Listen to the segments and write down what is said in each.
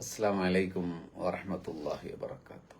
അസ്സലാമു അലൈക്കും വറഹ്മത്തുള്ളാഹി വബറകാതുഹു.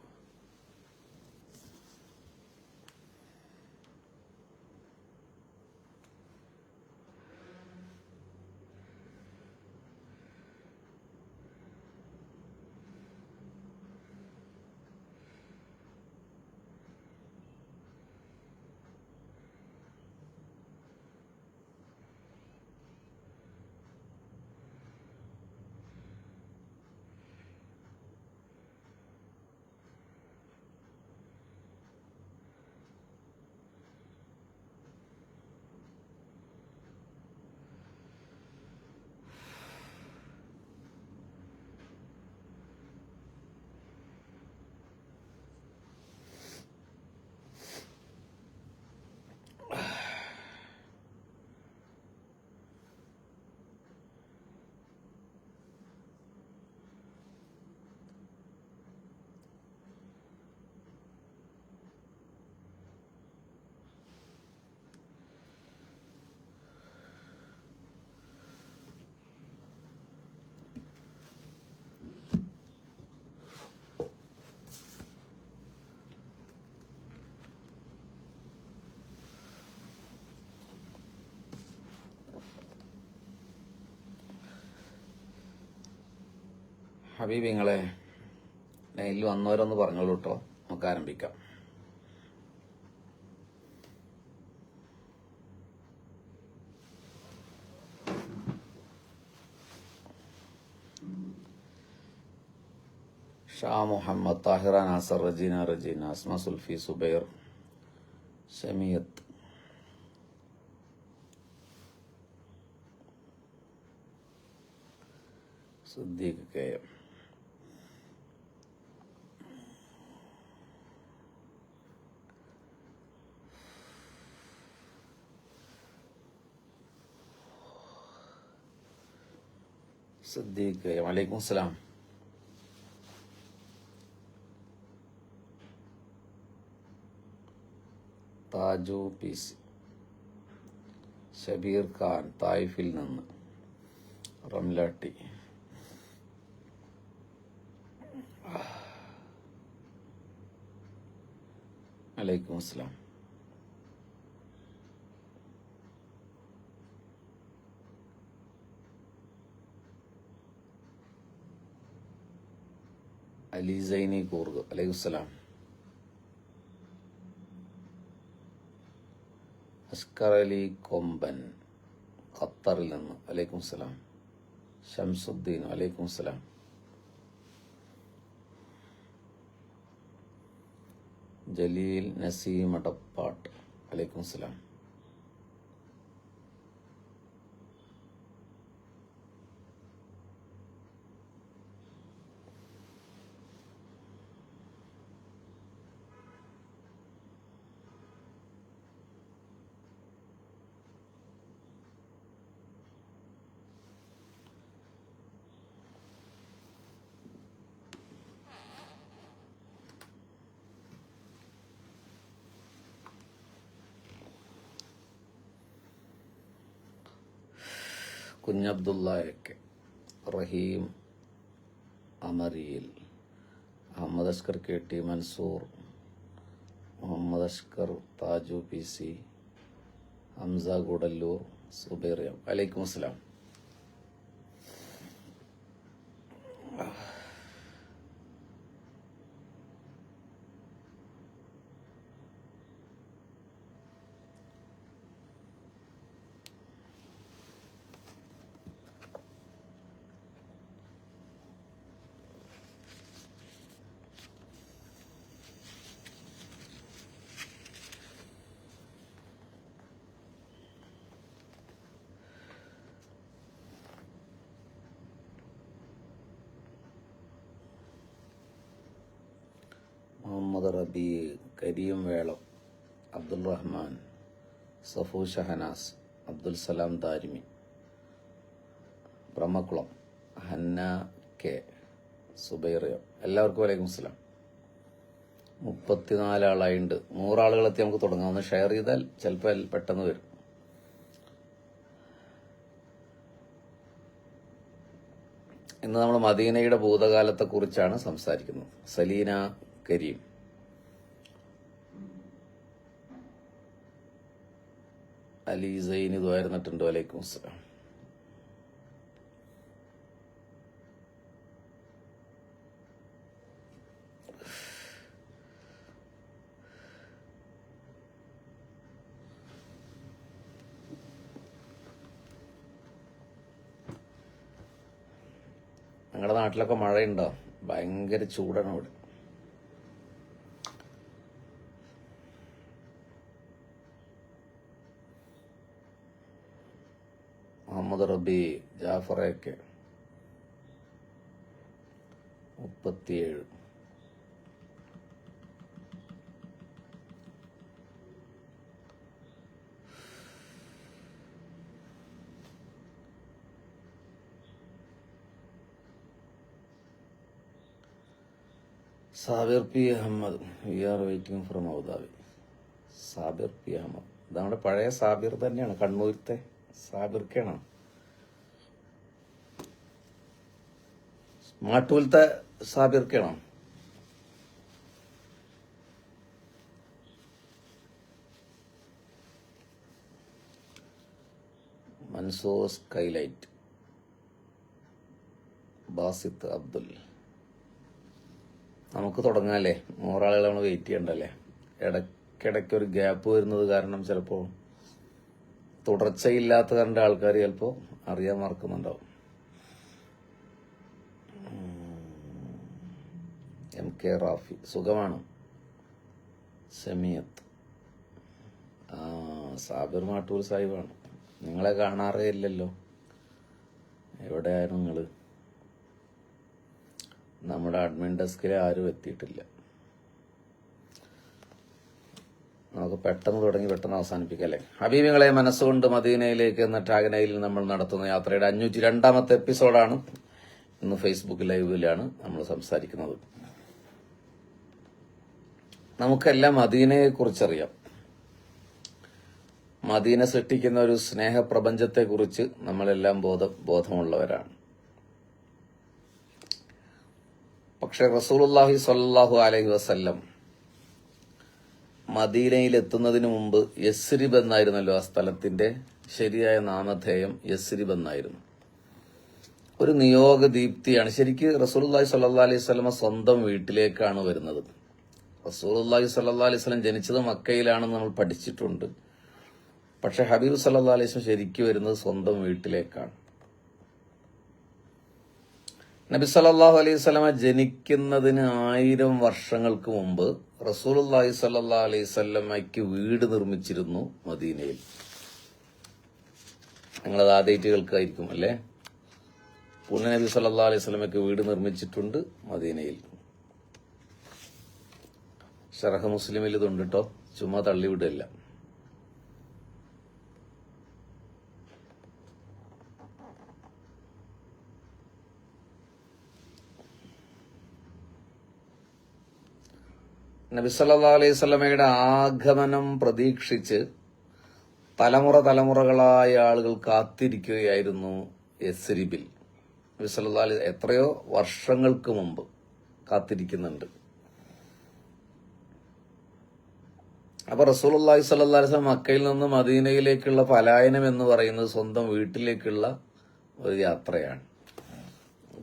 ഹബീബിങ്ങളെ, ലൈനിൽ വന്നവരൊന്ന് പറഞ്ഞോളൂ കേട്ടോ. നമുക്ക് ആരംഭിക്കാം. Sha Muhammad, Thahira Nasar, Rajeena, Asma Sulfi, Zubair, Shamiyath, Siddique K M, Siddique K M. വലൈക്കും സലാം. താജു പി സി, ഷബീർ ഖാൻ തായിഫിൽ നിന്ന്, റംലാട്ടി, വലൈക്കും അസ്സലാം. അലി സൈനി കൂർഗ്, വലൈക്കും സലാം. അസ്കർ അലി കൊമ്പൻ ഖത്തറിൽ നിന്ന്, വലൈക്കും സലാം. ഷംസുദ്ദീൻ, വലൈക്കും സലാം. ജലീൽ നസീം അടപ്പാട്ട്, വലൈക്കും സലാം. കുഞ്ഞബ്ദുള്ളയൊക്കെ, റഹീം അമരിയിൽ, Ahammed Askar K T, Mansoor, Muhammad Askar, Thaju P C, Hamza Gudalur, Zubair. വലൈക്കും അസ്സലാം. മുഹമ്മദ് റബി, കരീം വേളം, അബ്ദുൽ റഹ്മാൻ, സഫു ഷഹനാസ്, അബ്ദുൽ സലാം ദാരിമി, ബ്രഹ്മക്കുളം, ഹന്ന കെ, സുബൈർ. എല്ലാവർക്കും വലൈക്കും അസ്സലാം. 34 ആളായിട്ടുണ്ട്. 100 ആളുകളെത്തി നമുക്ക് തുടങ്ങാം. ഒന്ന് ഷെയർ ചെയ്താൽ ചിലപ്പോൾ പെട്ടെന്ന് വരും. ഇന്ന് നമ്മൾ മദീനയുടെ ഭൂതകാലത്തെക്കുറിച്ചാണ് സംസാരിക്കുന്നത്. സലീന കരീം. അലി സൈൻ ഇത് വരുന്നിട്ടുണ്ട്. വലൈക്കും അസ്സലാം. ഞങ്ങളുടെ നാട്ടിലൊക്കെ മഴയുണ്ടോ? ഭയങ്കര ചൂടാണ് ഇവിടെ. മുഹമ്മദ് റബി ജാഫറൊക്കെ 37. Sabir P Ahmed, we are waiting from Abu Dhabi. Sabir P Ahmed ഇത് നമ്മുടെ പഴയ സാബിർ തന്നെയാണ്, കണ്ണൂരത്തെ സാബിർക്കാണ്. മാട്ടൂലത്തെ സാബിർക്കാണോ? മൻസൂർ സ്കൈലൈറ്റ്, ബാസിത്ത് അബ്ദുൽ. നമുക്ക് തുടങ്ങാല്ലേ? 100 ആളുകൾ നമ്മൾ വെയിറ്റ് ചെയ്യണ്ടല്ലേ? ഇടയ്ക്കിടയ്ക്ക് ഒരു ഗ്യാപ്പ് വരുന്നത് കാരണം ചിലപ്പോൾ തുടർച്ചയില്ലാത്ത കണ്ട ആൾക്കാർ ചിലപ്പോൾ അറിയാൻ മറക്കുന്നുണ്ടാവും. എം കെ റാഫി സുഖമാണ്. സമീയത്ത് സാബിർ മാട്ടൂർ സാഹിബാണ്. നിങ്ങളെ കാണാറേ ഇല്ലല്ലോ. എവിടെയായിരുന്നു നിങ്ങൾ? നമ്മുടെ അഡ്മിൻ ഡെസ്കിൽ ആരും എത്തിയിട്ടില്ല. നമുക്ക് പെട്ടെന്ന് തുടങ്ങി പെട്ടെന്ന് അവസാനിപ്പിക്കല്ലേ? ഹബീബികളെ, മനസ്സുകൊണ്ട് മദീനയിലേക്ക് എന്ന ടാഗനയിൽ നമ്മൾ നടത്തുന്ന യാത്രയുടെ 502ാമത്തെ എപ്പിസോഡാണ്. ഇന്ന് ഫേസ്ബുക്ക് ലൈവിലാണ് നമ്മൾ സംസാരിക്കുന്നത്. നമുക്കെല്ലാം മദീനയെ കുറിച്ചറിയാം. മദീന സൃഷ്ടിക്കുന്ന ഒരു സ്നേഹപ്രപഞ്ചത്തെക്കുറിച്ച് നമ്മളെല്ലാം ബോധമുള്ളവരാണ്. പക്ഷെ റസൂലുള്ളാഹി സ്വല്ലല്ലാഹു അലൈഹി വസല്ലം മദീനയിൽ എത്തുന്നതിന് മുമ്പ് യസ്രിബ് എന്നായിരുന്നല്ലോ ആ സ്ഥലത്തിന്റെ ശരിയായ നാമധേയം. യസ്രിബ് എന്നായിരുന്നു. ഒരു നിയോഗ ദീപ്തിയാണ്. ശരിക്ക് റസൂലുള്ളാഹി സ്വല്ലല്ലാഹു അലൈഹി വസല്ലം സ്വന്തം വീട്ടിലേക്കാണ് വരുന്നത്. റസൂലുള്ളാഹി സ്വല്ലല്ലാഹു അലൈഹി വസല്ലം ജനിച്ചത് മക്കയിലാണെന്ന് നമ്മൾ പഠിച്ചിട്ടുണ്ട്. പക്ഷെ ഹബീബ് സല്ലല്ലാഹു അലൈഹി വസല്ലം ശരിക്കും വരുന്നത് സ്വന്തം വീട്ടിലേക്കാണ്. നബി സല്ലല്ലാഹു അലൈഹി വസല്ലമ ജനിക്കുന്നതിന് 1000 വർഷങ്ങൾക്ക് മുമ്പ് റസൂലുള്ളാഹി സ്വല്ലല്ലാഹു അലൈഹി വസല്ലമയ്ക്ക് വീട് നിർമ്മിച്ചിരുന്നു മദീനയിൽ. നിങ്ങളത് ആദ്യമായിട്ട് കേൾക്കായിരിക്കും അല്ലേ? പുണ്യ നബി സല്ലല്ലാഹു അലൈഹി വസല്ലമയ്ക്ക് വീട് നിർമ്മിച്ചിട്ടുണ്ട് മദീനയിൽ. ശറഹ് മുസ്ലിമിൽ ഇതുണ്ട് കേട്ടോ, ചുമ്മാ തള്ളിവിടില്ല. നബി സല്ലല്ലാഹു അലൈഹി വസല്ലമയുടെ ആഗമനം പ്രതീക്ഷിച്ച് തലമുറകളായ ആളുകൾ കാത്തിരിക്കുകയായിരുന്നു യസ്രിബിൽ. നബി സല്ലല്ലാഹു അലൈഹി എത്രയോ വർഷങ്ങൾക്ക് മുമ്പ് കാത്തിരിക്കുന്നുണ്ട്. അപ്പൊ റസൂലുള്ളാഹി സ്വല്ലല്ലാഹു അലൈഹി വസല്ലം മക്കയിൽ നിന്ന് മദീനയിലേക്കുള്ള പലായനം എന്ന് പറയുന്നത് സ്വന്തം വീട്ടിലേക്കുള്ള ഒരു യാത്രയാണ്.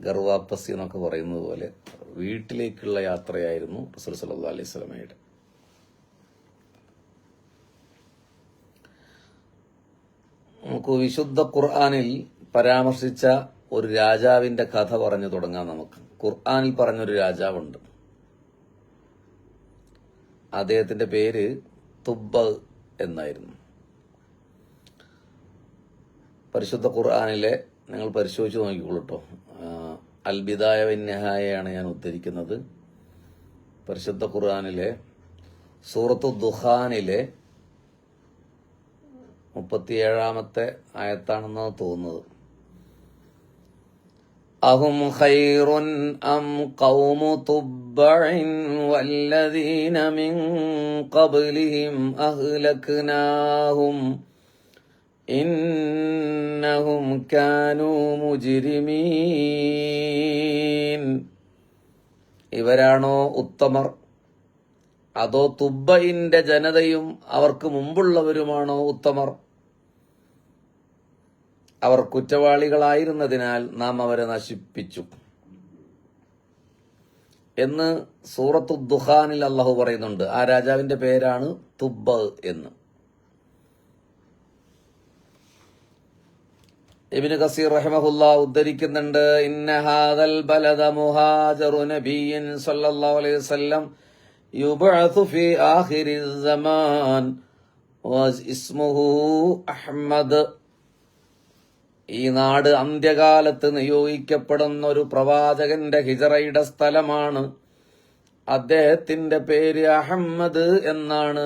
ഗർവാപ്പസി എന്നൊക്കെ പറയുന്നത് പോലെ വീട്ടിലേക്കുള്ള യാത്രയായിരുന്നു റസൂൽ സല്ലല്ലാഹു അലൈഹി വസല്ലമയുടെ. നമുക്ക് വിശുദ്ധ ഖുർആനിൽ പരാമർശിച്ച ഒരു രാജാവിന്റെ കഥ പറഞ്ഞു തുടങ്ങാം. നമുക്ക് ഖുർആനിൽ പറഞ്ഞൊരു രാജാവുണ്ട്. അദ്ദേഹത്തിന്റെ പേര് തുബ്ബ എന്നായിരുന്നു. പരിശുദ്ധ ഖുർആനിലെ നിങ്ങൾ പരിശോധിച്ച് നോക്കിക്കോളൂ കേട്ടോ. അൽ ബിദായ വന്നിഹായയാണ് ഞാൻ ഉദ്ധരിക്കുന്നത്. പരിശുദ്ധ ഖുർആനിലെ സൂറത്തു ദുഖാനിലെ 37ാമത്തെ ആയത്താണെന്ന് തോന്നുന്നത്. അഹും ഖൈറുൻ അം ഖൗമു തുബ്ബഇൻ വല്ലദീന മിൻ ഖബ്ലിഹിം അഹ്ലക്നാഹും ഇന്നഹും കാനൂ മുജ്രിമീൻ. ഇവരാണോ ഉത്തമർ, അതോ തുബ്ബയിന്റെ ജനതയും അവർക്ക് മുമ്പുള്ളവരുമാണോ ഉത്തമർ? അവർ കുറ്റവാളികളായിരുന്നതിനാൽ നാം അവരെ നശിപ്പിച്ചു എന്ന് സൂറത്തു ദുഖാനിൽ അള്ളാഹു പറയുന്നുണ്ട്. ആ രാജാവിന്റെ പേരാണ് തുബ്ബ എന്ന്. ഇബ്നു കസീർ റഹിമഹുല്ലാഹ് ഉദ്ധരിക്കുന്നുണ്ട്, ഇന്ന ഹാദൽ ബലദ മുഹാജറു നബിയ്യിൻ സല്ലല്ലാഹു അലൈഹി വസല്ലം യുബഅസു ഫീ ആഖിരിസ് സമാൻ വഇസ്മുഹു അഹ്മദ്. ഈ നാട് അന്ത്യകാലത്ത് നിയോഗിക്കപ്പെടുന്ന ഒരു പ്രവാചകന്റെ ഹിജറയുടെ സ്ഥലമാണ്. അദ്ദേഹത്തിന്റെ പേര് അഹമ്മദ് എന്നാണ്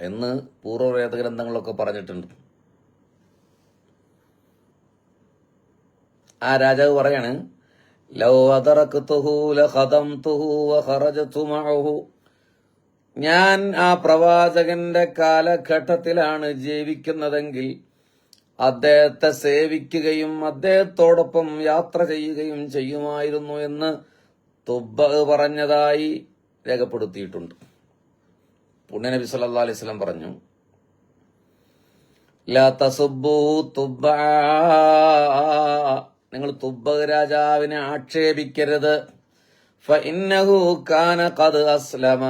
എന്ന് പൂർവ്വവേദ ഗ്രന്ഥങ്ങളൊക്കെ പറഞ്ഞിട്ടുണ്ട്. ആ രാജാവ് പറയാണ്, ലൗ അദറക്തുഹു ലഖദംതുഹു വഖറജതു മഅഹു. ഞാൻ ആ പ്രവാചകന്റെ കാലഘട്ടത്തിലാണ് ജീവിക്കുന്നതെങ്കിൽ അദ്ദേഹത്തെ സേവിക്കുകയും അദ്ദേഹത്തോടൊപ്പം യാത്ര ചെയ്യുകയും ചെയ്യുമായിരുന്നു എന്ന് തുബ്ബ പറഞ്ഞതായി രേഖപ്പെടുത്തിയിട്ടുണ്ട്. പുണ്യനബി സല്ലല്ലാഹു അലൈഹി വസല്ലം പറഞ്ഞു, ലാ തസുബ്ബു തുബ്ബ, നിങ്ങൾ തുബ്ബ രാജാവിനെ ആക്ഷേപിക്കരുത്. ഫഇന്നഹു കാന ഖദ് അസ്ലമ,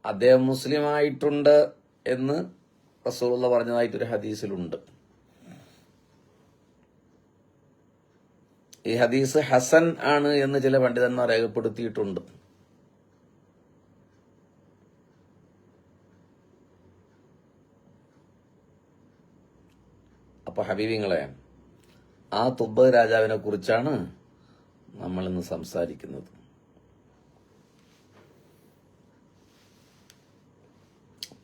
അദ്ദേഹം മുസ്ലിമായിട്ടുണ്ട് എന്ന് റസൂലുള്ളാഹി പറഞ്ഞതായിട്ടൊരു ഹദീസിലുണ്ട്. ഈ ഹദീസ് ഹസൻ ആണ് എന്ന് ചില പണ്ഡിതന്മാർ രേഖപ്പെടുത്തിയിട്ടുണ്ട്. അപ്പൊ ഹബീബിങ്ങളെ, ആ തുബ്ബ രാജാവിനെ കുറിച്ചാണ് നമ്മൾ ഇന്ന് സംസാരിക്കുന്നത്.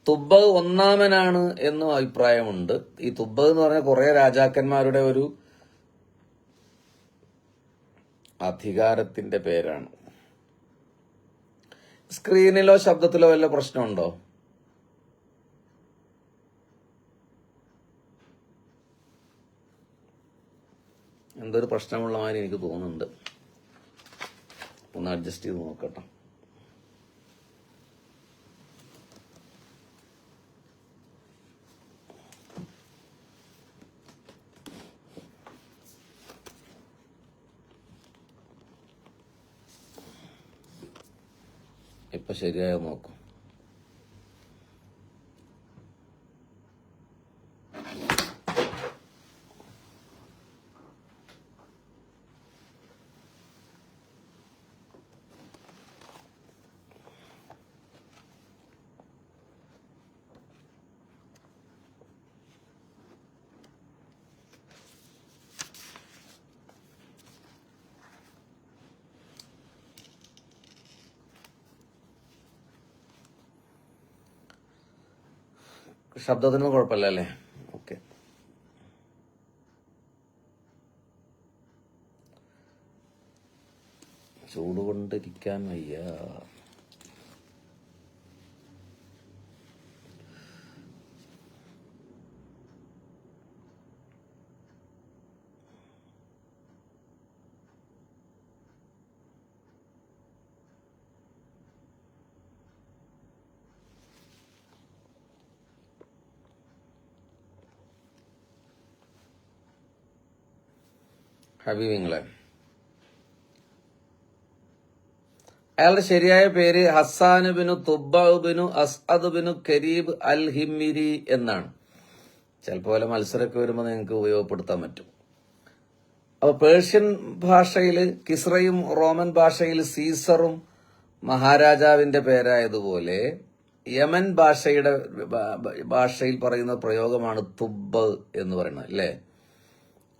തുബ്ബ ഒന്നാമനാണ് എന്നും അഭിപ്രായമുണ്ട്. ഈ തുബ്ബ എന്ന് പറഞ്ഞാൽ കുറെ രാജാക്കന്മാരുടെ ഒരു അധികാരത്തിന്റെ പേരാണ്. സ്ക്രീനിലോ ശബ്ദത്തിലോ വല്ല പ്രശ്നമുണ്ടോ? എന്തൊരു പ്രശ്നമുള്ള മാതിരി എനിക്ക് തോന്നുന്നുണ്ട്. ഒന്ന് അഡ്ജസ്റ്റ് ചെയ്ത് നോക്കട്ടെ. ഇപ്പൊ ശരിയായോ നോക്കും. ശബ്ദത്തിനൊന്നും കുഴപ്പമില്ല അല്ലേ? ഓക്കെ. ചൂട് കൊണ്ടിരിക്കാൻ വയ്യ. ഹബീബിങ്ങളെ, അയാളുടെ ശരിയായ പേര് ഹസ്സാൻ ബിനു തുബ്ബ ബിനു അസ്അദ് ബിനു കരീബ് അൽ ഹിമ്മിരി എന്നാണ്. ചിലപ്പോൾ വല്ല മത്സരമൊക്കെ വരുമ്പോൾ നിങ്ങൾക്ക് ഉപയോഗപ്പെടുത്താൻ പറ്റും. അപ്പൊ പേർഷ്യൻ ഭാഷയിൽ കിസ്റയും റോമൻ ഭാഷയിൽ സീസറും മഹാരാജാവിന്റെ പേരായതുപോലെ യമൻ ഭാഷയിൽ പറയുന്ന പ്രയോഗമാണ് തുബ്ബ് എന്ന് പറയുന്നത് അല്ലേ?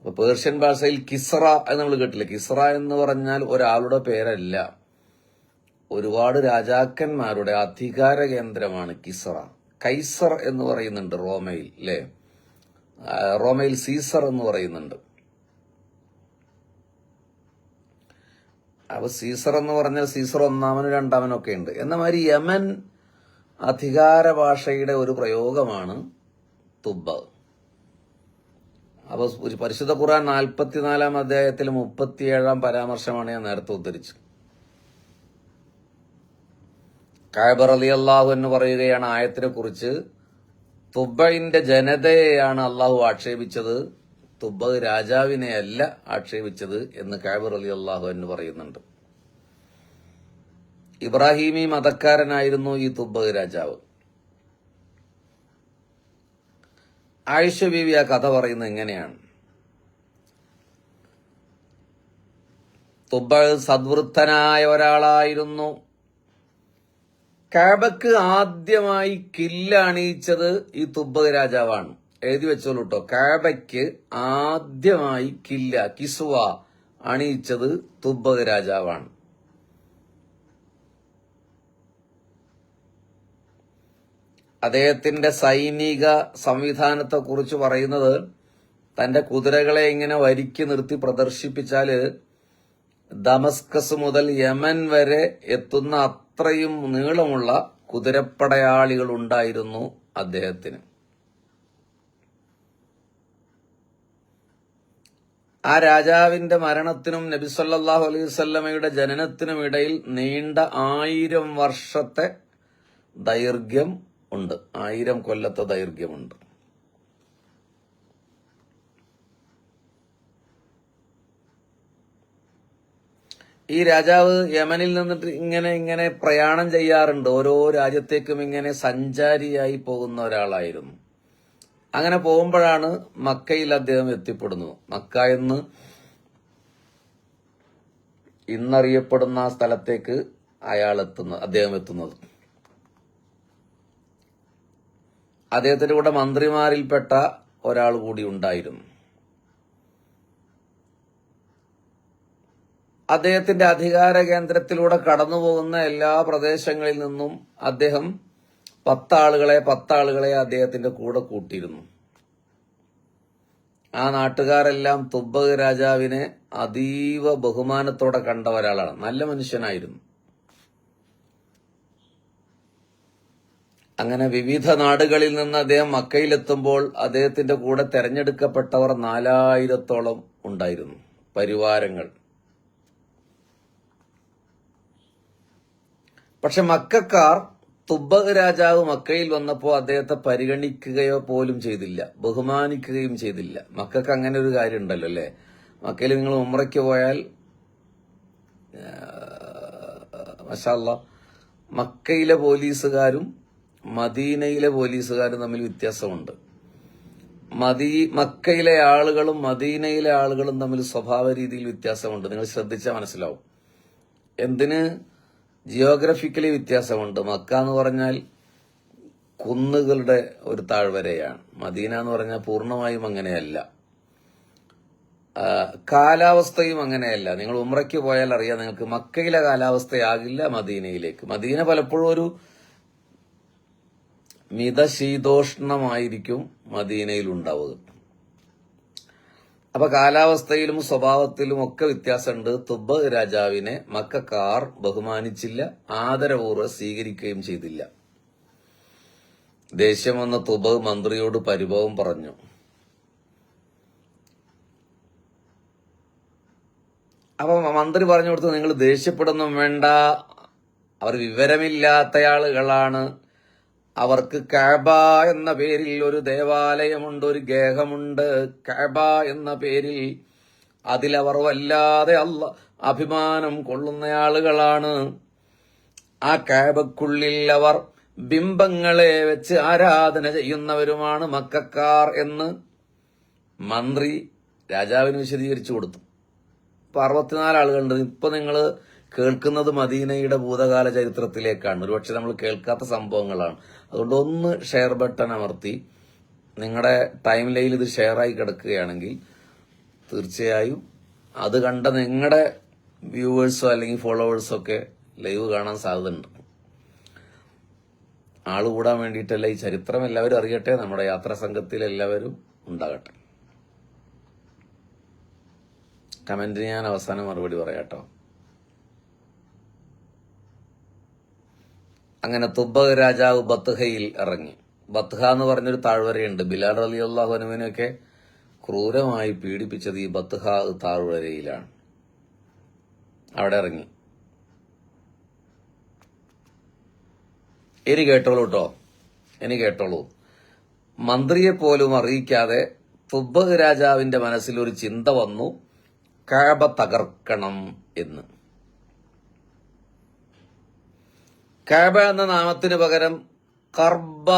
അപ്പൊ പേർഷ്യൻ ഭാഷയിൽ കിസ്റ എന്ന് നമ്മൾ കേട്ടില്ലേ? കിസ്റ എന്ന് പറഞ്ഞാൽ ഒരാളുടെ പേരല്ല, ഒരുപാട് രാജാക്കന്മാരുടെ അധികാര കേന്ദ്രമാണ് കിസ്റ. കൈസർ എന്ന് പറയുന്നുണ്ട് റോമയിൽ അല്ലേ? റോമയിൽ സീസർ എന്ന് പറയുന്നുണ്ട്. അപ്പൊ സീസർ എന്ന് പറഞ്ഞാൽ സീസർ ഒന്നാമനും രണ്ടാമനും ഒക്കെ ഉണ്ട്. എന്ന മാതിരി യമൻ അധികാര ഭാഷയുടെ ഒരു പ്രയോഗമാണ് തുബ്ബ. അപ്പൊ പരിശുദ്ധ ഖുർആൻ 44-ാം അധ്യായത്തിൽ 37-ാം പരാമർശമാണ് ഞാൻ നേരത്തെ ഉദ്ധരിച്ചു. കഅബ റളിയല്ലാഹു എന്ന് പറയുകയാണ് ആയത്തിനെ കുറിച്ച്, തുബ്ബയിന്റെ ജനതയെയാണ് അള്ളാഹു ആക്ഷേപിച്ചത്, തുബ്ബ രാജാവിനെ അല്ല ആക്ഷേപിച്ചത് എന്ന് കഅബ റളിയല്ലാഹു എന്ന് പറയുന്നുണ്ട്. ഇബ്രാഹിമി മതക്കാരനായിരുന്നു ഈ തുബ്ബ രാജാവ്. ആയിഷ ബീവി ആ കഥ പറയുന്നത് എങ്ങനെയാണ്? തുബ്ബ സദ്വൃത്തനായ ഒരാളായിരുന്നു. കഅബക്ക് ആദ്യമായി കില്ല അണിയിച്ചത് ഈ തുബ്ബ രാജാവാണ്. എഴുതി വെച്ചോളൂ കേട്ടോ. കഅബയ്ക്ക് ആദ്യമായി കിസ്വ അണിയിച്ചത് തുബ്ബ രാജാവാണ്. അദ്ദേഹത്തിന്റെ സൈനിക സംവിധാനത്തെ കുറിച്ച് പറയുന്നത്, തന്റെ കുതിരകളെ ഇങ്ങനെ വരിക്ക് നിർത്തി പ്രദർശിപ്പിച്ചാല് ദമസ്കസ് മുതൽ യമൻ വരെ എത്തുന്ന അത്രയും നീളമുള്ള കുതിരപ്പടയാളികൾ ഉണ്ടായിരുന്നു അദ്ദേഹത്തിന്. ആ രാജാവിന്റെ മരണത്തിനും നബി സല്ലല്ലാഹു അലൈഹി വസല്ലമയുടെ ജനനത്തിനും ഇടയിൽ നീണ്ട 1000 വർഷത്തെ ദൈർഘ്യം ഉണ്ട്. 1000 കൊല്ലത്തെ ദൈർഘ്യമുണ്ട്. ഈ രാജാവ് യമനിൽ നിന്നിട്ട് ഇങ്ങനെ പ്രയാണം ചെയ്യാറുണ്ട്. ഓരോ രാജ്യത്തേക്കും ഇങ്ങനെ സഞ്ചാരിയായി പോകുന്ന ഒരാളായിരുന്നു. അങ്ങനെ പോകുമ്പോഴാണ് മക്കയിൽ അദ്ദേഹം എത്തിപ്പെടുന്നത്. മക്ക എന്ന് ഇന്നറിയപ്പെടുന്ന ആ സ്ഥലത്തേക്ക് അദ്ദേഹം എത്തുന്നത്. അദ്ദേഹത്തിന്റെ കൂടെ മന്ത്രിമാരിൽപ്പെട്ട ഒരാൾ കൂടി ഉണ്ടായിരുന്നു. അദ്ദേഹത്തിന്റെ അധികാര കേന്ദ്രത്തിലൂടെ കടന്നുപോകുന്ന എല്ലാ പ്രദേശങ്ങളിൽ നിന്നും അദ്ദേഹം 10 ആളുകളെ അദ്ദേഹത്തിന്റെ കൂടെ കൂട്ടിയിരുന്നു. ആ നാട്ടുകാരെല്ലാം തുബ്ബ രാജാവിനെ അതീവ ബഹുമാനത്തോടെ കണ്ട ഒരാളാണ്. നല്ല മനുഷ്യനായിരുന്നു. അങ്ങനെ വിവിധ നാടുകളിൽ നിന്ന് അദ്ദേഹം മക്കയിലെത്തുമ്പോൾ അദ്ദേഹത്തിന്റെ കൂടെ തെരഞ്ഞെടുക്കപ്പെട്ടവർ 4000-ഓളം ഉണ്ടായിരുന്നു, പരിവാരങ്ങൾ. പക്ഷെ മക്കക്കാർ തുബ്ബ രാജാവ് മക്കയിൽ വന്നപ്പോൾ അദ്ദേഹത്തെ പരിഗണിക്കുകയോ പോലും ചെയ്തില്ല, ബഹുമാനിക്കുകയും ചെയ്തില്ല. മക്കൾക്ക് അങ്ങനെ ഒരു കാര്യം ഉണ്ടല്ലോ അല്ലെ. മക്കയിൽ നിങ്ങൾ ഉംറയ്ക്ക് പോയാൽ മാഷാ അല്ലാഹ്, മക്കയിലെ പോലീസുകാരും മദീനയിലെ പോലീസുകാരും തമ്മിൽ വ്യത്യാസമുണ്ട്. മക്കയിലെ ആളുകളും മദീനയിലെ ആളുകളും തമ്മിൽ സ്വഭാവ രീതിയിൽ വ്യത്യാസമുണ്ട്. നിങ്ങൾ ശ്രദ്ധിച്ചാൽ മനസ്സിലാവും. എന്തിന്? ജിയോഗ്രഫിക്കലി വ്യത്യാസമുണ്ട്. മക്ക എന്ന് പറഞ്ഞാൽ കുന്നുകളുടെ ഒരു താഴ്വരയാണ്. മദീന എന്ന് പറഞ്ഞാൽ പൂർണ്ണമായും അങ്ങനെയല്ല. കാലാവസ്ഥയും അങ്ങനെയല്ല. നിങ്ങൾ ഉംറയ്ക്ക് പോയാൽ അറിയാം നിങ്ങൾക്ക്. മക്കയിലെ കാലാവസ്ഥയാകില്ല മദീനയിലേക്ക്. മദീന പലപ്പോഴും ഒരു മിതശീതോഷ്ണമായിരിക്കും മദീനയിൽ ഉണ്ടാവുക. അപ്പൊ കാലാവസ്ഥയിലും സ്വഭാവത്തിലും ഒക്കെ വ്യത്യാസമുണ്ട്. തുബ്ബ രാജാവിനെ മക്കക്കാർ ബഹുമാനിച്ചില്ല, ആദരപൂർവ്വം സ്വീകരിക്കുകയും ചെയ്തില്ല. ദേഷ്യം വന്ന തുബ്ബ മന്ത്രിയോട് പരിഭവം പറഞ്ഞു. അപ്പൊ മന്ത്രി പറഞ്ഞു കൊടുത്തു, നിങ്ങൾ ദേഷ്യപ്പെടുന്നും വേണ്ട, അവർ വിവരമില്ലാത്ത ആളുകളാണ്. അവർക്ക് കഅബ എന്ന പേരിൽ ഒരു ദേവാലയമുണ്ട്, ഒരു ഗേഹമുണ്ട്. കഅബ എന്ന പേരിൽ അതിലവർ വല്ലാതെ അഭിമാനം കൊള്ളുന്ന ആളുകളാണ്. ആ കഅബക്കുള്ളിൽ അവർ ബിംബങ്ങളെ വെച്ച് ആരാധന ചെയ്യുന്നവരുമാണ് മക്കക്കാർ എന്ന് മന്ത്രി രാജാവിന് വിശദീകരിച്ചു കൊടുത്തു. ഇപ്പൊ 64 ആളുകളുണ്ട്. ഇപ്പൊ നിങ്ങൾ കേൾക്കുന്നത് മദീനയുടെ ഭൂതകാല ചരിത്രത്തിലേക്കാണ്. ഒരുപക്ഷെ നമ്മൾ കേൾക്കാത്ത സംഭവങ്ങളാണ്. അതുകൊണ്ട് ഒന്ന് ഷെയർ ബട്ടൺ അമർത്തി നിങ്ങളുടെ ടൈം ലൈനിൽ ഇത് ഷെയറായി കിടക്കുകയാണെങ്കിൽ തീർച്ചയായും അത് കണ്ട നിങ്ങളുടെ വ്യൂവേഴ്സോ അല്ലെങ്കിൽ ഫോളോവേഴ്സോ ഒക്കെ ലൈവ് കാണാൻ സാധ്യതയുണ്ട്. ആള് കൂടാൻ വേണ്ടിയിട്ടല്ല, ഈ ചരിത്രം എല്ലാവരും അറിയട്ടെ, നമ്മുടെ യാത്രാ സംഘത്തിൽ എല്ലാവരും ഉണ്ടാകട്ടെ. കമന്റിന് ഞാൻ അവസാനം മറുപടി പറയാട്ടോ. അങ്ങനെ തുബ്ബ രാജാവ് ബത്ഹയിൽ ഇറങ്ങി. ബത്ഹ എന്ന് പറഞ്ഞൊരു താഴ്വരയുണ്ട്. ബിലാൽ റളിയല്ലാഹു അൻഹുവിനൊക്കെ ക്രൂരമായി പീഡിപ്പിച്ചത് ഈ ബത്ത്ഹാ താഴ്വരയിലാണ്. അവിടെ ഇറങ്ങി. ഇനി കേട്ടോളൂ കേട്ടോ, ഇനി കേട്ടോളൂ. മന്ത്രിയെ പോലും അറിയിക്കാതെ തുബ്ബഹ് രാജാവിന്റെ മനസ്സിൽ ഒരു ചിന്ത വന്നു, കഅബ തകർക്കണം എന്ന്. കഅബ എന്ന നാമത്തിന് പകരം കർബ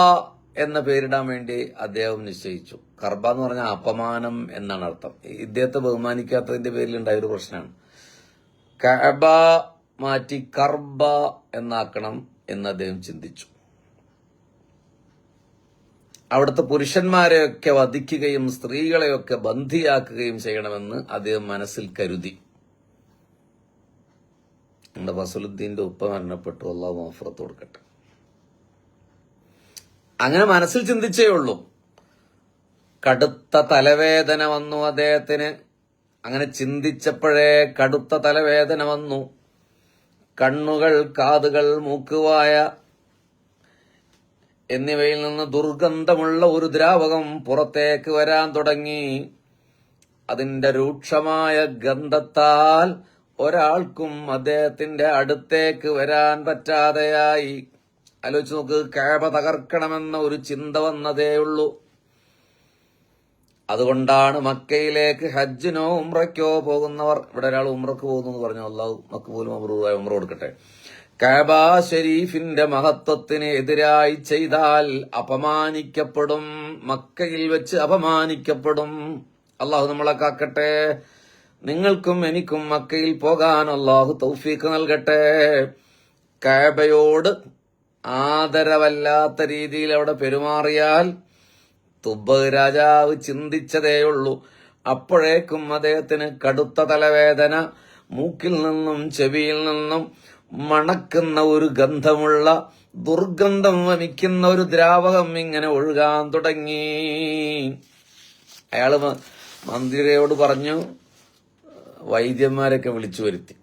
എന്ന പേരിടാൻ വേണ്ടി അദ്ദേഹം നിശ്ചയിച്ചു. കർബ എന്ന് പറഞ്ഞാൽ അപമാനം എന്നാണ് അർത്ഥം. ഇദ്ദേഹത്തെ ബഹുമാനിക്കാത്തതിന്റെ പേരിൽ ഉണ്ടായൊരു പ്രശ്നമാണ്. കഅബ മാറ്റി കർബ എന്നാക്കണം എന്ന് അദ്ദേഹം ചിന്തിച്ചു. അവിടുത്തെ പുരുഷന്മാരെയൊക്കെ വധിക്കുകയും സ്ത്രീകളെയൊക്കെ ബന്ധിയാക്കുകയും ചെയ്യണമെന്ന് അദ്ദേഹം മനസ്സിൽ കരുതി. നമ്മുടെ ഫസലുദ്ദീന്റെ ഉപ്പ മരണപ്പെട്ടു, അല്ലാഹു മഗ്ഫിറത്ത് കൊടുക്കട്ടെ. അങ്ങനെ മനസ്സിൽ ചിന്തിച്ചേ ഉള്ളൂ. കടുത്ത തലവേദന വന്നു അദ്ദേഹത്തിന്. അങ്ങനെ ചിന്തിച്ചപ്പോഴേ കടുത്ത തലവേദന വന്നു. കണ്ണുകൾ, കാതുകൾ, മൂക്കുവായ എന്നിവയിൽ നിന്ന് ദുർഗന്ധമുള്ള ഒരു ദ്രാവകം പുറത്തേക്ക് വരാൻ തുടങ്ങി. അതിന്റെ രൂക്ഷമായ ഗന്ധത്താൽ ഒരാൾക്കും അദ്ദേഹത്തിന്റെ അടുത്തേക്ക് വരാൻ പറ്റാതെയായി. ആലോചിച്ച് നോക്ക്, കഅബ തകർക്കണമെന്ന ഒരു ചിന്ത വന്നതേയുള്ളൂ. അതുകൊണ്ടാണ് മക്കയിലേക്ക് ഹജ്ജിനോ ഉംറയ്ക്കോ പോകുന്നവർ, ഇവിടെ ഒരാൾ ഉംറക്ക് പോകുന്നു എന്ന് പറഞ്ഞു, അല്ലാഹു മഖ്ബൂലും മബ്റൂറായ ഉംറ കൊടുക്കട്ടെ. കഅബ ഷരീഫിന്റെ മഹത്വത്തിന് എതിരായി ചെയ്താൽ അപമാനിക്കപ്പെടും, മക്കയിൽ വെച്ച് അപമാനിക്കപ്പെടും. അല്ലാഹു നമ്മളെ കാക്കട്ടെ. നിങ്ങൾക്കും എനിക്കും മക്കയിൽ പോകാൻ അല്ലാഹു തൗഫീഖ് നൽകട്ടെ. കഅബയോട് ആദരവല്ലാത്ത രീതിയിൽ അവിടെ പെരുമാറിയാൽ തുബ്ബഹ് രാജാവ് ചിന്തിച്ചതേയുള്ളൂ. അപ്പോഴേക്കും അദ്ദേഹത്തിന് കടുത്ത തലവേദന, മൂക്കിൽ നിന്നും ചെവിയിൽ നിന്നും മണക്കുന്ന ഒരു ഗന്ധമുള്ള, ദുർഗന്ധം വമിക്കുന്ന ഒരു ദ്രാവകം ഇങ്ങനെ ഒഴുകാൻ തുടങ്ങി. അയാള് മന്ത്രിയോട് പറഞ്ഞു, വൈദ്യന്മാരൊക്കെ വിളിച്ചു വരുത്തി.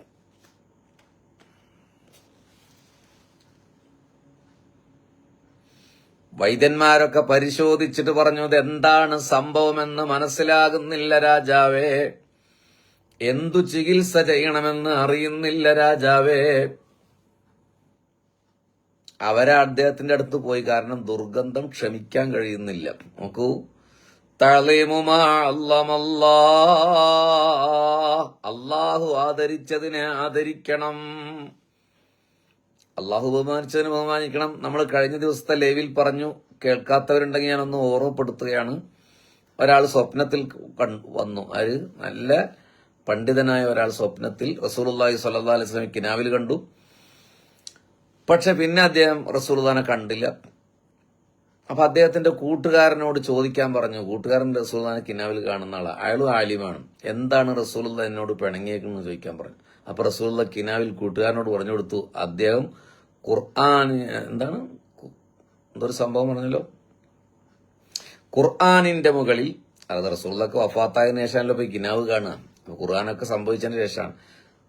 വൈദ്യന്മാരൊക്കെ പരിശോധിച്ചിട്ട് പറഞ്ഞു, ഇതെന്താണ് സംഭവമെന്ന് മനസ്സിലാകുന്നില്ല രാജാവേ, എന്തു ചികിത്സ ചെയ്യണമെന്ന് അറിയുന്നില്ല രാജാവേ. അവരെ അദ്ദേഹത്തിന്റെ അടുത്ത് പോയി, കാരണം ദുർഗന്ധം ക്ഷമിക്കാൻ കഴിയുന്നില്ല. നോക്കൂ, അല്ലാഹു ആദരിച്ചതിനെ ആദരിക്കണം, അല്ലാഹു ബഹുമാനിച്ചതിനെ ബഹുമാനിക്കണം. നമ്മൾ കഴിഞ്ഞ ദിവസത്തെ ലൈവിൽ പറഞ്ഞു, കേൾക്കാത്തവരുണ്ടെങ്കിൽ ഞാനൊന്ന് ഓർമ്മപ്പെടുത്തുകയാണ്. ഒരാൾ സ്വപ്നത്തിൽ വന്നു, അത് നല്ല പണ്ഡിതനായ ഒരാൾ സ്വപ്നത്തിൽ റസൂലുള്ളാഹി സ്വല്ലല്ലാഹു അലൈഹി വസല്ലം കിനാവിൽ കണ്ടു. പക്ഷെ പിന്നെ അദ്ദേഹം റസൂലുള്ളാഹിനെ കണ്ടില്ല. അപ്പൊ അദ്ദേഹത്തിന്റെ കൂട്ടുകാരനോട് ചോദിക്കാൻ പറഞ്ഞു. കൂട്ടുകാരൻ റസൂലുള്ളാഹിനെ കിനാവിൽ കാണുന്ന ആളാണ്, അയാളും ആലിമാണ്. എന്താണ് റസൂലുള്ളാഹി എന്നോട് പിണങ്ങിയേക്കെന്ന് ചോദിക്കാൻ പറഞ്ഞു. അപ്പൊ റസൂലുള്ളാഹി കിനാവിൽ കൂട്ടുകാരനോട് പറഞ്ഞു കൊടുത്തു, അദ്ദേഹം ഖുർആൻ, എന്താണ് എന്തൊരു സംഭവം പറഞ്ഞല്ലോ, ഖുർആനിന്റെ മുകളിൽ, അതായത് റസൂലുള്ളാഹിക്ക് വഫാത്തായതിനു ശേഷമല്ലോ പോയി കിനാവ് കാണുക, ഖുർആനൊക്കെ സംഭവിച്ചതിന് ശേഷമാണ്.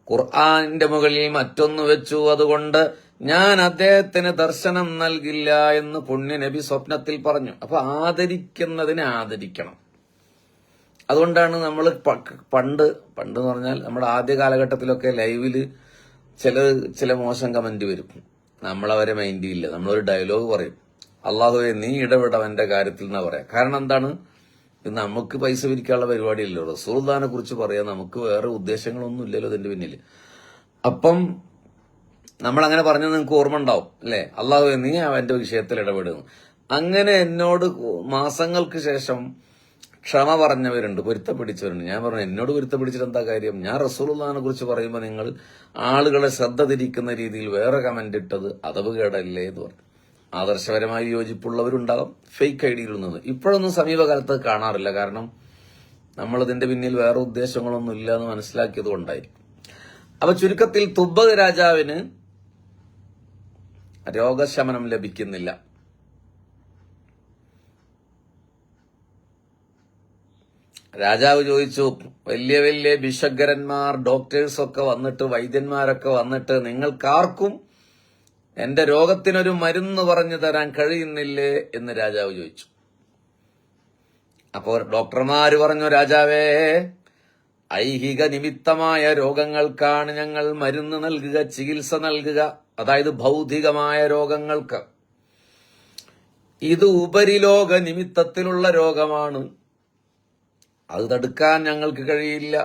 ഖുർആനിന്റെ മുകളിൽ മറ്റൊന്ന് വെച്ചു, അതുകൊണ്ട് ഞാൻ അദ്ദേഹത്തിന് ദർശനം നൽകില്ല എന്ന് പുണ്യ നബി സ്വപ്നത്തിൽ പറഞ്ഞു. അപ്പൊ ആദരിക്കുന്നതിനെ ആദരിക്കണം. അതുകൊണ്ടാണ് നമ്മൾ പണ്ട് എന്ന് പറഞ്ഞാൽ നമ്മുടെ ആദ്യ കാലഘട്ടത്തിലൊക്കെ ലൈവില് ചില മോശം കമന്റ് വരും, നമ്മളവരെ മൈൻഡ് ചെയ്യില്ല. നമ്മളൊരു ഡയലോഗ് പറയും, അല്ലാഹുവേ നീ ഇടപെടവന്റെ കാര്യത്തിൽ എന്നാ പറയാം. കാരണം എന്താണ്, ഇത് നമുക്ക് പൈസ പിരിക്കാനുള്ള പരിപാടിയല്ലോ. റസൂലുള്ളാഹിനെ കുറിച്ച് പറയാൻ നമുക്ക് വേറെ ഉദ്ദേശങ്ങളൊന്നും ഇല്ലല്ലോ ഇതിന്റെ പിന്നിൽ. അപ്പം നമ്മൾ അങ്ങനെ പറഞ്ഞത് നിങ്ങൾക്ക് ഓർമ്മ ഉണ്ടാവും അല്ലെ, അല്ലാഹുവേ നീ അവന്റെ വിഷയത്തിൽ ഇടപെടുന്നു. അങ്ങനെ എന്നോട് മാസങ്ങൾക്ക് ശേഷം ക്ഷമ പറഞ്ഞവരുണ്ട്, പൊരുത്തപ്പിടിച്ചവരുണ്ട്. ഞാൻ പറഞ്ഞു, എന്നോട് പൊരുത്തപ്പിടിച്ചിട്ട് എന്താ കാര്യം, ഞാൻ റസൂലുള്ളാഹിനെ കുറിച്ച് പറയുമ്പോൾ നിങ്ങൾ ആളുകളെ ശ്രദ്ധ തിരിക്കുന്ന രീതിയിൽ വേറെ കമന്റ് ഇട്ടത് അതവുകേടല്ലേ എന്ന് പറഞ്ഞു. ആദർശപരമായി യോജിപ്പുള്ളവരുണ്ടാകും, ഫേക്ക് ഐഡിയിൽ നിന്ന്. ഇപ്പോഴൊന്നും സമീപകാലത്ത് കാണാറില്ല, കാരണം നമ്മളിതിന്റെ പിന്നിൽ വേറെ ഉദ്ദേശങ്ങളൊന്നും ഇല്ല എന്ന് മനസ്സിലാക്കിയത് കൊണ്ടായിരിക്കും. അപ്പൊ ചുരുക്കത്തിൽ തുബ്ബഹ് രാജാവിന് രോഗശമനം ലഭിക്കുന്നില്ല. രാജാവ് ചോദിച്ചു, വലിയ വലിയ ഭിഷഗ്വരന്മാർ, ഡോക്ടേഴ്സൊക്കെ വന്നിട്ട്, വൈദ്യന്മാരൊക്കെ വന്നിട്ട്, നിങ്ങൾക്കാർക്കും എന്റെ രോഗത്തിനൊരു മരുന്ന് പറഞ്ഞു തരാൻ കഴിയുന്നില്ലേ എന്ന് രാജാവ് ചോദിച്ചു. അപ്പോൾ ഡോക്ടർമാര് പറഞ്ഞു, രാജാവേ, ഐഹിക നിമിത്തമായ രോഗങ്ങൾക്കാണ് ഞങ്ങൾ മരുന്ന് നൽകുക, ചികിത്സ നൽകുക. അതായത് ഭൗതികമായ രോഗങ്ങൾക്ക്. ഇത് ഉപരിലോക നിമിത്തത്തിലുള്ള രോഗമാണ്, അത് തടുക്കാൻ ഞങ്ങൾക്ക് കഴിയില്ല.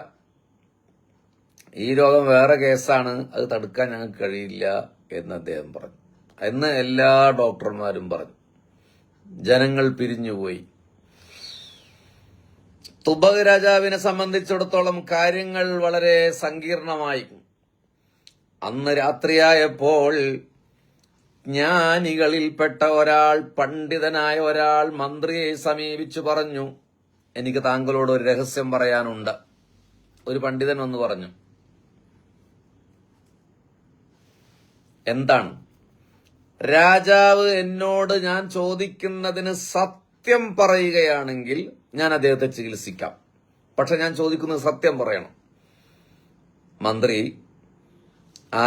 ഈ രോഗം വേറെ കേസാണ്, അത് തടുക്കാൻ ഞങ്ങൾക്ക് കഴിയില്ല എന്ന് അദ്ദേഹം പറഞ്ഞു. എന്ന് എല്ലാ ഡോക്ടർമാരും പറഞ്ഞു. ജനങ്ങൾ പിരിഞ്ഞുപോയി. തുബക് രാജാവിനെ സംബന്ധിച്ചിടത്തോളം കാര്യങ്ങൾ വളരെ സങ്കീർണമായി. അന്ന് രാത്രിയായപ്പോൾ ജ്ഞാനികളിൽപ്പെട്ട ഒരാൾ, പണ്ഡിതനായ ഒരാൾ മന്ത്രിയെ സമീപിച്ചു പറഞ്ഞു, എനിക്ക് താങ്കളോട് ഒരു രഹസ്യം പറയാനുണ്ട്. ഒരു പണ്ഡിതൻ ഒന്ന് പറഞ്ഞു. എന്താണ്? രാജാവ് എന്നോട് ഞാൻ ചോദിക്കുന്നതിന് സത്യം പറയുകയാണെങ്കിൽ ഞാൻ അദ്ദേഹത്തെ ചികിത്സിക്കാം. പക്ഷെ ഞാൻ ചോദിക്കുന്നത് സത്യം പറയണം. മന്ത്രി ആ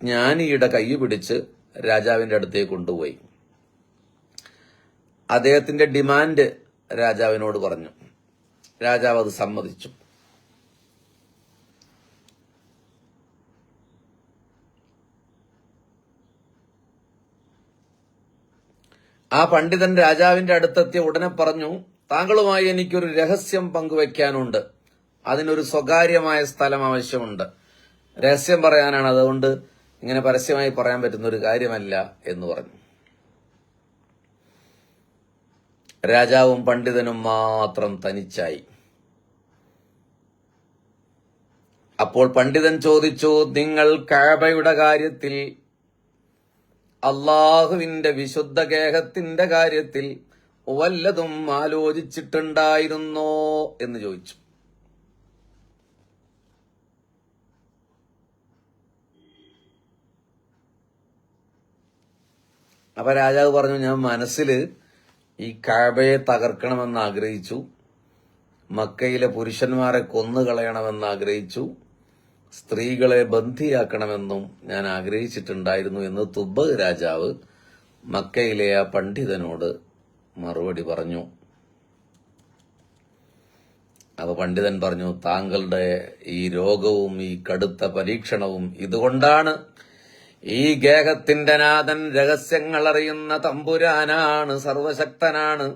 ജ്ഞാനിയുടെ കൈ പിടിച്ച് രാജാവിന്റെ അടുത്തേക്ക് കൊണ്ടുപോയി. അദ്ദേഹത്തിന്റെ ഡിമാൻഡ് രാജാവിനോട് പറഞ്ഞു. രാജാവ് അത് സമ്മതിച്ചു. ആ പണ്ഡിതൻ രാജാവിന്റെ അടുത്തെത്തിയ ഉടനെ പറഞ്ഞു, താങ്കളുമായി എനിക്കൊരു രഹസ്യം പങ്കുവെക്കാനുണ്ട്. അതിനൊരു സ്വകാര്യമായ സ്ഥലം ആവശ്യമുണ്ട്. രഹസ്യം പറയാനാണ്, അതുകൊണ്ട് ഇങ്ങനെ പരസ്യമായി പറയാൻ പറ്റുന്ന ഒരു കാര്യമല്ല എന്ന് പറഞ്ഞു. രാജാവും പണ്ഡിതനും മാത്രം തനിച്ചായി. അപ്പോൾ പണ്ഡിതൻ ചോദിച്ചു, നിങ്ങൾ കഅബയുടെ കാര്യത്തിൽ, അള്ളാഹുവിന്റെ വിശുദ്ധ ഗേഹത്തിന്റെ കാര്യത്തിൽ വല്ലതും ആലോചിച്ചിട്ടുണ്ടായിരുന്നോ എന്ന് ചോദിച്ചു. അപ്പൊ രാജാവ് പറഞ്ഞു, ഞാൻ മനസ്സിൽ ഈ കഅബയെ തകർക്കണമെന്ന് ആഗ്രഹിച്ചു, മക്കയിലെ പുരുഷന്മാരെ കൊന്നുകളയണമെന്ന് ആഗ്രഹിച്ചു, സ്ത്രീകളെ ബന്ധിയാക്കണമെന്നും ഞാൻ ആഗ്രഹിച്ചിട്ടുണ്ടായിരുന്നു എന്ന് തുബക് രാജാവ് മക്കയിലെ ആ പണ്ഡിതനോട് മറുപടി പറഞ്ഞു. അപ്പൊ പണ്ഡിതൻ പറഞ്ഞു, താങ്കളുടെ ഈ രോഗവും ഈ കടുത്ത പരീക്ഷണവും ഇതുകൊണ്ടാണ്. ഈ ഗേഹത്തിന്റെ നാഥൻ രഹസ്യങ്ങൾ അറിയുന്ന തമ്പുരാനാണ്, സർവശക്തനാണ്.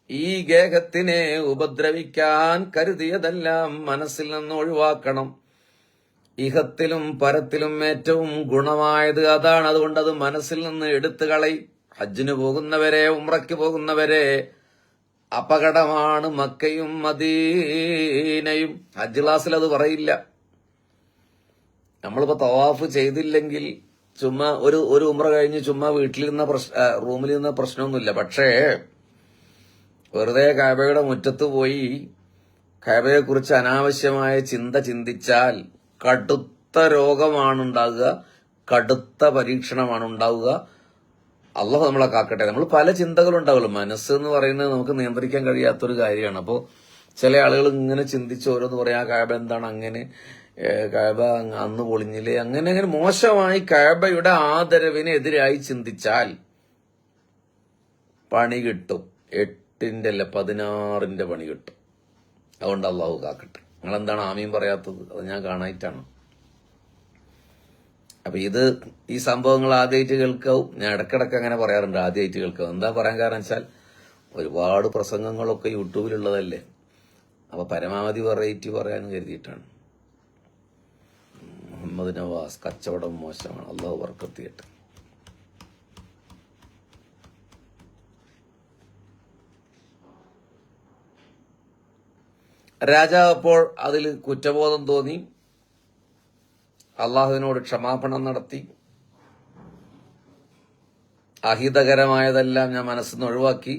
ഈ ഗേഹത്തിനെ ഉപദ്രവിക്കാൻ കരുതിയതെല്ലാം മനസ്സിൽ നിന്ന് ഒഴിവാക്കണം. ഇഹത്തിലും പരത്തിലും ഏറ്റവും ഗുണമായത് അതാണ്. അതുകൊണ്ട് അത് മനസ്സിൽ നിന്ന് എടുത്തു കളയും. ഹജ്ജിന് പോകുന്നവരെ, ഉംറയ്ക്ക് പോകുന്നവരെ അപകടമാണ് മക്കയും മദീനയും. ഹജ്ജ് ക്ലാസ്സിൽ അത് പറയില്ല. നമ്മളിപ്പോ തവാഫ് ചെയ്തില്ലെങ്കിൽ ചുമ്മാ ഒരു ഉംറ കഴിഞ്ഞ് ചുമ്മാ വീട്ടിലിരുന്ന റൂമിലിരുന്ന പ്രശ്നമൊന്നുമില്ല. പക്ഷേ വെറുതെ കഅബയുടെ മുറ്റത്ത് പോയി കഅബയെ കുറിച്ച് അനാവശ്യമായ ചിന്ത ചിന്തിച്ചാൽ കടുത്ത രോഗമാണ് ഉണ്ടാകുക, കടുത്ത പരീക്ഷണമാണ് ഉണ്ടാവുക. അള്ളാഹു നമ്മളെ കാക്കട്ടെ. നമ്മൾ പല ചിന്തകളുണ്ടാവുള്ളൂ. മനസ്സ് എന്ന് പറയുന്നത് നമുക്ക് നിയന്ത്രിക്കാൻ കഴിയാത്തൊരു കാര്യമാണ്. അപ്പോൾ ചില ആളുകൾ ഇങ്ങനെ ചിന്തിച്ച് ഓരോന്ന് പറയാം, ആ കഅബ എന്താണ് അങ്ങനെ, കഅബ അന്ന് പൊളിഞ്ഞില്ലേ, അങ്ങനെ അങ്ങനെ മോശമായി കഅബയുടെ ആദരവിനെതിരായി ചിന്തിച്ചാൽ പണി കിട്ടും. 8ന്റെ അല്ല 16ന്റെ പണി കിട്ടും. അതുകൊണ്ട് അള്ളാഹു കാക്കട്ടെ. നിങ്ങളെന്താണ് ആമീൻ പറയാത്തത്? അത് ഞാൻ കാണായിട്ടാണ്. അപ്പൊ ഈ സംഭവങ്ങൾ ആദ്യമായിട്ട് കേൾക്കാവും. ഞാൻ ഇടക്കിടക്ക് അങ്ങനെ പറയാറുണ്ട്, ആദ്യമായിട്ട് കേൾക്കാവും. എന്താ പറയാൻ കാരണം വെച്ചാൽ ഒരുപാട് പ്രസംഗങ്ങളൊക്കെ യൂട്യൂബിലുള്ളതല്ലേ. അപ്പൊ പരമാവധി വെറൈറ്റി പറയാനും കരുതിയിട്ടാണ്. മുഹമ്മദ് നവാസ്, കച്ചവടം മോശമാണ്, അള്ളാഹു ബർക്കത്ത് ചെയ്യട്ടെ. രാജാവ് അപ്പോൾ അതിൽ കുറ്റബോധം തോന്നി. അള്ളാഹുവിനോട് ക്ഷമാപണം നടത്തി. അഹിതകരമായതെല്ലാം ഞാൻ മനസ്സിൽ നിന്ന് ഒഴിവാക്കി,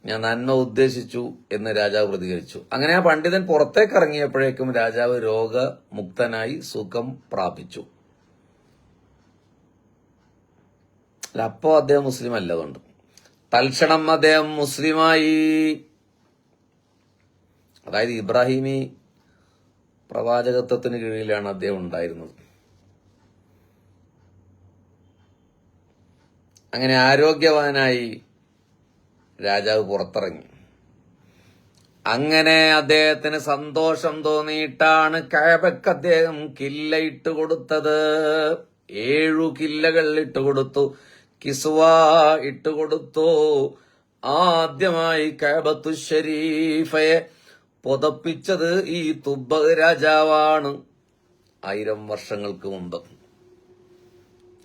ഞാൻ നന്മ ഉദ്ദേശിച്ചു എന്ന് രാജാവ് പ്രതികരിച്ചു. അങ്ങനെ ആ പണ്ഡിതൻ പുറത്തേക്ക് ഇറങ്ങിയപ്പോഴേക്കും രാജാവ് രോഗമുക്തനായി സുഖം പ്രാപിച്ചു. അപ്പോ അദ്ദേഹം മുസ്ലിം അല്ലതുകൊണ്ട് തൽക്ഷണം അദ്ദേഹം മുസ്ലിമായി. അതായത് ഇബ്രാഹിമി പ്രവാചകത്വത്തിന് കീഴിലാണ് അദ്ദേഹം ഉണ്ടായിരുന്നത്. അങ്ങനെ ആരോഗ്യവാനായി രാജാവ് പുറത്തിറങ്ങി. അങ്ങനെ അദ്ദേഹത്തിന് സന്തോഷം തോന്നിയിട്ടാണ് കഅബക്ക് അദ്ദേഹം കില്ല ഇട്ട് കൊടുത്തത്. 7 കില്ലകൾ ഇട്ട് കൊടുത്തു, കിസ്വ ഇട്ട് കൊടുത്തു. ആദ്യമായി കഅബത്തു ഷരീഫയെ പുതപ്പിച്ചത് ഈ തുബ്ബ രാജാവാണ് 1000 വർഷങ്ങൾക്ക് മുമ്പ്.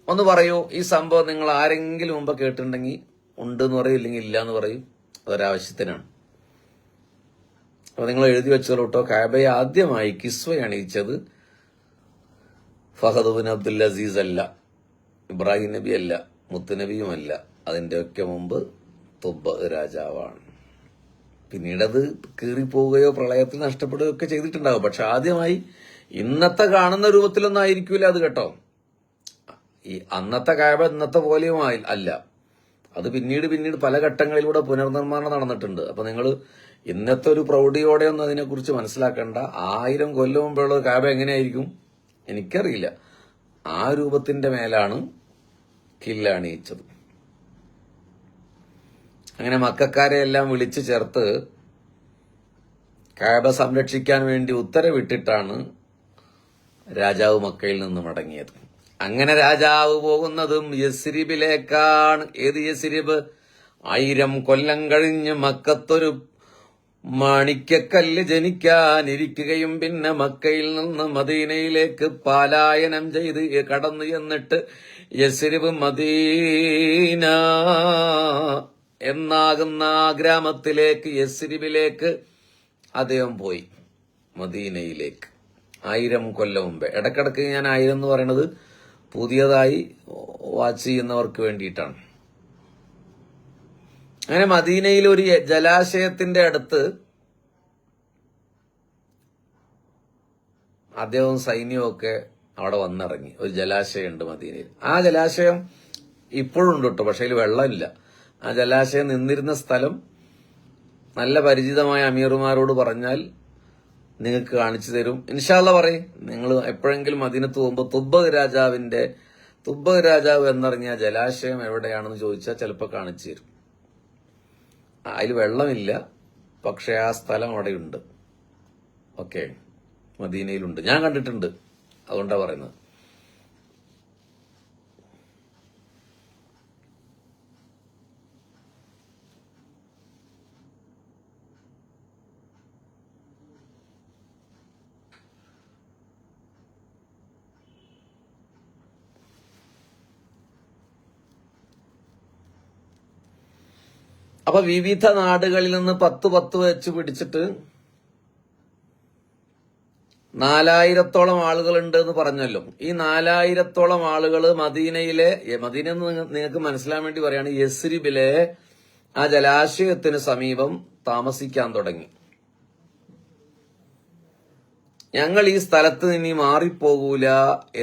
ഒന്ന് പറയൂ, ഈ സംഭവം നിങ്ങൾ ആരെങ്കിലും മുമ്പ് കേട്ടിട്ടുണ്ടെങ്കിൽ ഉണ്ടെന്ന് പറയും, ഇല്ലെങ്കിൽ ഇല്ല എന്ന് പറയും. അതൊരാവശ്യത്തിനാണ്. അപ്പൊ നിങ്ങൾ എഴുതി വെച്ചോട്ടോ. കഅബയെ ആദ്യമായി കിസ്വ അണിയിച്ചത് ഫഹദ് ബിൻ അബ്ദുൽ അസീസ് അല്ല, ഇബ്രാഹിം നബി അല്ല, മുത്തുനബിയുമല്ല. അതിന്റെ ഒക്കെ മുമ്പ് തുബ്ബ രാജാവാണ്. പിന്നീടത് കീറിപ്പോവുകയോ പ്രളയത്തിൽ നഷ്ടപ്പെടുകയോ ഒക്കെ ചെയ്തിട്ടുണ്ടാവും. പക്ഷെ ആദ്യമായി ഇന്നത്തെ കാണുന്ന രൂപത്തിലൊന്നും ആയിരിക്കൂല അത് കേട്ടോ. ഈ അന്നത്തെ കഅബ ഇന്നത്തെ പോലെയും അല്ല. അത് പിന്നീട് പല ഘട്ടങ്ങളിലൂടെ പുനർനിർമ്മാണം നടന്നിട്ടുണ്ട്. അപ്പൊ നിങ്ങൾ ഇന്നത്തെ ഒരു പ്രൗഢിയോടെ ഒന്നും അതിനെക്കുറിച്ച് മനസ്സിലാക്കേണ്ട. 1000 കൊല്ലം മുമ്പുള്ള കഅബ എങ്ങനെയായിരിക്കും എനിക്കറിയില്ല. ആ രൂപത്തിന്റെ മേലാണ് കില്ല അണിയിച്ചത്. അങ്ങനെ മക്കക്കാരെ എല്ലാം വിളിച്ചു ചേർത്ത് കഅബ സംരക്ഷിക്കാൻ വേണ്ടി ഉത്തരവിട്ടിട്ടാണ് രാജാവ് മക്കയിൽ നിന്ന് മടങ്ങിയത്. അങ്ങനെ രാജാവ് പോകുന്നതും യസ്രിബിലേക്കാണ്. ഏത് യസ്രിബ്? 1000 കൊല്ലം കഴിഞ്ഞ് മക്കത്തൊരു മാണിക്യക്കല്ല് ജനിക്കാനിരിക്കുകയും പിന്നെ മക്കയിൽ നിന്ന് മദീനയിലേക്ക് പലായനം ചെയ്ത് കടന്നു ചെന്നിട്ട് യസ്രിബ് മദീന എന്നാകുന്ന ആ ഗ്രാമത്തിലേക്ക്, യസ്രിബിലേക്ക് അദ്ദേഹം പോയി, മദീനയിലേക്ക്. 1000 കൊല്ലം മുമ്പേ. ഇടക്കിടക്ക് ഞാൻ 1000 എന്ന് പറയുന്നത് പുതിയതായി വാച്ച് ചെയ്യുന്നവർക്ക് വേണ്ടിയിട്ടാണ്. അങ്ങനെ മദീനയിൽ ഒരു ജലാശയത്തിന്റെ അടുത്ത് അദ്ദേഹവും സൈന്യവും ഒക്കെ അവിടെ വന്നിറങ്ങി. ഒരു ജലാശയമുണ്ട് മദീനയിൽ. ആ ജലാശയം ഇപ്പോഴും ഉണ്ട് കേട്ടോ, പക്ഷെ അതിൽ വെള്ളമില്ല. ആ ജലാശയം നിന്നിരുന്ന സ്ഥലം നല്ല പരിചിതമായ അമീറുമാരോട് പറഞ്ഞാൽ നിങ്ങൾക്ക് കാണിച്ചു തരും. ഇൻഷാ അല്ലാഹ് പറയും. നിങ്ങൾ എപ്പോഴെങ്കിലും മദീനത്ത് പോകുമ്പോൾ തുബ്ബ രാജാവ് എന്നറിഞ്ഞ ജലാശയം എവിടെയാണെന്ന് ചോദിച്ചാൽ ചിലപ്പോൾ കാണിച്ചു തരും. അതിൽ വെള്ളമില്ല, പക്ഷെ ആ സ്ഥലം അവിടെയുണ്ട്. ഓക്കെ, മദീനയിലുണ്ട്. ഞാൻ കണ്ടിട്ടുണ്ട്, അതുകൊണ്ടാണ് പറയുന്നത്. അപ്പൊ വിവിധ നാടുകളിൽ നിന്ന് 10 വെച്ച് പിടിച്ചിട്ട് 4000-ഓളം ആളുകളുണ്ട് എന്ന് പറഞ്ഞല്ലോ. ഈ 4000-ഓളം ആളുകൾ മദീന നിങ്ങൾക്ക് മനസ്സിലാൻ വേണ്ടി പറയാണ്, യസ്രിബിലെ ആ ജലാശയത്തിന് സമീപം താമസിക്കാൻ തുടങ്ങി. ഞങ്ങൾ ഈ സ്ഥലത്ത് നിന്ന് മാറിപ്പോകൂല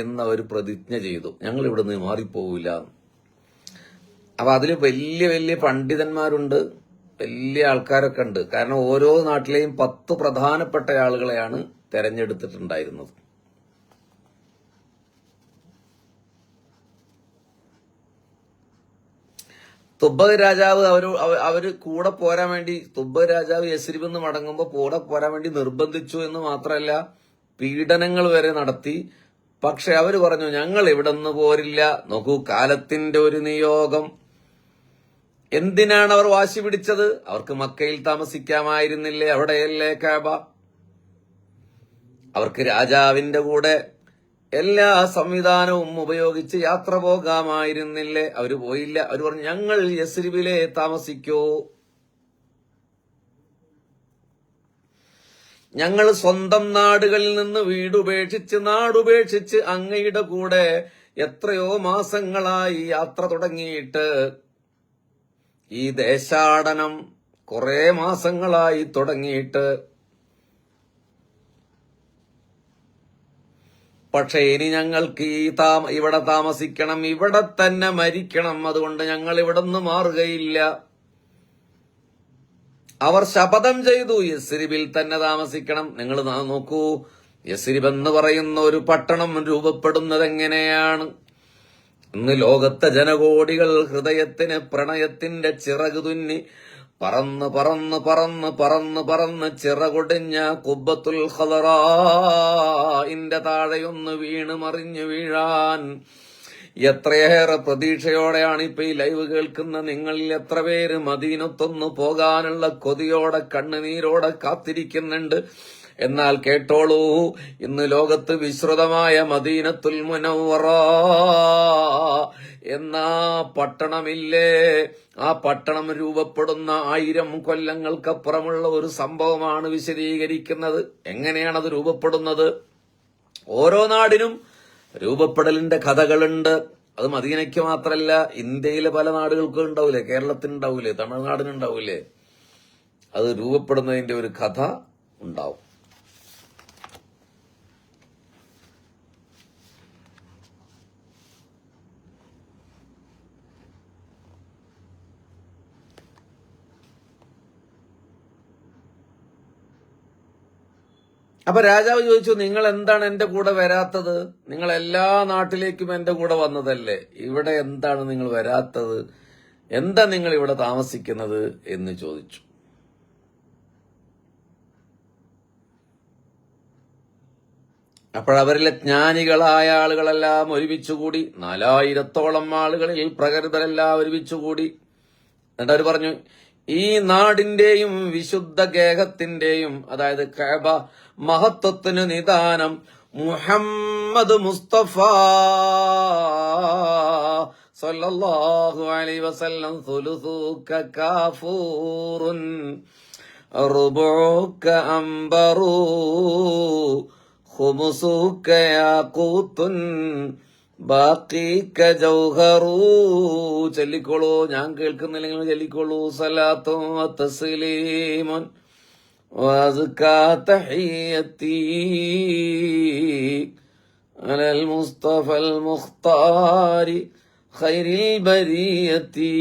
എന്നവർ പ്രതിജ്ഞ ചെയ്തു. ഞങ്ങൾ ഇവിടെ നിന്ന് മാറിപ്പോകൂല. അപ്പൊ അതിൽ വലിയ പണ്ഡിതന്മാരുണ്ട്, വലിയ ആൾക്കാരൊക്കെ ഉണ്ട്. കാരണം ഓരോ നാട്ടിലെയും 10 പ്രധാനപ്പെട്ട ആളുകളെയാണ് തെരഞ്ഞെടുത്തിട്ടുണ്ടായിരുന്നത്. തുബ്ബ രാജാവ് അവര് കൂടെ പോരാൻ വേണ്ടി, തുബ്ബ രാജാവ് യസ്രിബിൽ നിന്ന് മടങ്ങുമ്പോൾ കൂടെ പോരാൻ വേണ്ടി നിർബന്ധിച്ചു എന്ന് മാത്രമല്ല, പീഡനങ്ങൾ വരെ നടത്തി. പക്ഷെ അവര് പറഞ്ഞു, ഞങ്ങൾ ഇവിടെ നിന്ന് പോരില്ല. നോക്കൂ, കാലത്തിന്റെ ഒരു നിയോഗം. എന്തിനാണ് അവർ വാശി പിടിച്ചത്? അവർക്ക് മക്കയിൽ താമസിക്കാമായിരുന്നില്ലേ? അവിടെയല്ലേ കഅബ? അവർക്ക് രാജാവിന്റെ കൂടെ എല്ലാ സംവിധാനവും ഉപയോഗിച്ച് യാത്ര പോകാമായിരുന്നില്ലേ? അവര് പോയില്ല. അവര് പറഞ്ഞു, ഞങ്ങൾ യസ്രിബിലെ താമസിക്കൂ. ഞങ്ങൾ സ്വന്തം നാടുകളിൽ നിന്ന് നാടുപേക്ഷിച്ച് അങ്ങയുടെ കൂടെ എത്രയോ മാസങ്ങളായി യാത്ര തുടങ്ങിയിട്ട്, ഈ ദേശാടനം കുറെ മാസങ്ങളായി തുടങ്ങിയിട്ട്, പക്ഷെ ഇനി ഞങ്ങൾക്ക് ഇവിടെ താമസിക്കണം, ഇവിടെ തന്നെ മരിക്കണം. അതുകൊണ്ട് ഞങ്ങൾ ഇവിടെ നിന്ന് മാറുകയില്ല. അവർ ശപഥം ചെയ്തു, യസ്രിബിൽ തന്നെ താമസിക്കണം. നിങ്ങൾ നോക്കൂ, യസ്രിബ് എന്ന് പറയുന്ന ഒരു പട്ടണം രൂപപ്പെടുന്നത് എങ്ങനെയാണ്? ഇന്ന് ലോകത്തെ ജനകോടികൾ ഹൃദയത്തിന് പ്രണയത്തിന്റെ ചിറക് തുന്നി പറന്ന് പറന്ന് പറന്ന് പറന്ന് പറന്ന് ചിറകൊടിഞ്ഞ കുബ്ബത്തുൽ ഖദറാഇന്റെ താഴെയൊന്ന് വീണ് മറിഞ്ഞു വീഴാൻ എത്രയേറെ പ്രതീക്ഷയോടെയാണ് ഇപ്പൊ ഈ ലൈവ് കേൾക്കുന്ന നിങ്ങളിൽ എത്ര പേര് മദീനത്തൊന്നു പോകാനുള്ള കൊതിയോടെ കണ്ണുനീരോടെ കാത്തിരിക്കുന്നുണ്ട്. എന്നാൽ കേട്ടോളൂ, ഇന്ന് ലോകത്ത് വിശ്രുതമായ മദീനത്തുൽ മുനവ്വറ എന്നാ പട്ടണമില്ലേ, ആ പട്ടണം രൂപപ്പെടുന്ന 1000 കൊല്ലങ്ങൾക്കപ്പുറമുള്ള ഒരു സംഭവമാണ് വിശദീകരിക്കുന്നത്. എങ്ങനെയാണത് രൂപപ്പെടുന്നത്? ഓരോ നാടിനും രൂപപ്പെടലിന്റെ കഥകളുണ്ട്. അത് മദീനയ്ക്ക് മാത്രമല്ല, ഇന്ത്യയിലെ പല നാടുകൾക്കും ഉണ്ടാവൂലേ, കേരളത്തിനുണ്ടാവൂലേ, തമിഴ്നാടിനുണ്ടാവൂലേ. അത് രൂപപ്പെടുന്നതിന്റെ ഒരു കഥ ഉണ്ടാവും. അപ്പൊ രാജാവ് ചോദിച്ചു, നിങ്ങൾ എന്താണ് എന്റെ കൂടെ വരാത്തത്? നിങ്ങൾ എല്ലാ നാട്ടിലേക്കും എന്റെ കൂടെ വന്നതല്ലേ, ഇവിടെ എന്താണ് നിങ്ങൾ വരാത്തത്? എന്താ നിങ്ങൾ ഇവിടെ താമസിക്കുന്നത് എന്ന് ചോദിച്ചു. അപ്പോഴവരിലെ ജ്ഞാനികളായ ആളുകളെല്ലാം ഒരുമിച്ചുകൂടി, 4000-ഓളം ആളുകളിൽ പ്രഗത്ഭരെല്ലാം ഒരുമിച്ചുകൂടി. എന്നിട്ട് അവർ പറഞ്ഞു, ഈ നാടിന്റെയും വിശുദ്ധ ഗേഹത്തിന്റെയും, അതായത് കഅബ മഹത്വത്തിന് നിദാനം മുഹമ്മദ് മുസ്തഫ സല്ലല്ലാഹു അലൈഹി വസല്ലം സുലുസുക കാഫൂറുൻ റുബുക അംബറു ഖുമുസുക യാഖൂത്തുൻ ബാക്കിക ജൗഹറൂ. ചൊല്ലിക്കോളൂ, ഞാൻ കേൾക്കുന്നില്ലെങ്കിൽ ചൊല്ലിക്കോളൂ. സലാത്തും തസ്ലീമുൻ വഅസ്കാ തഹിയ്യതി അലൽ മുസ്തഫൽ മുഖ്താരി ഖൈറിൽ ബരിയത്തി.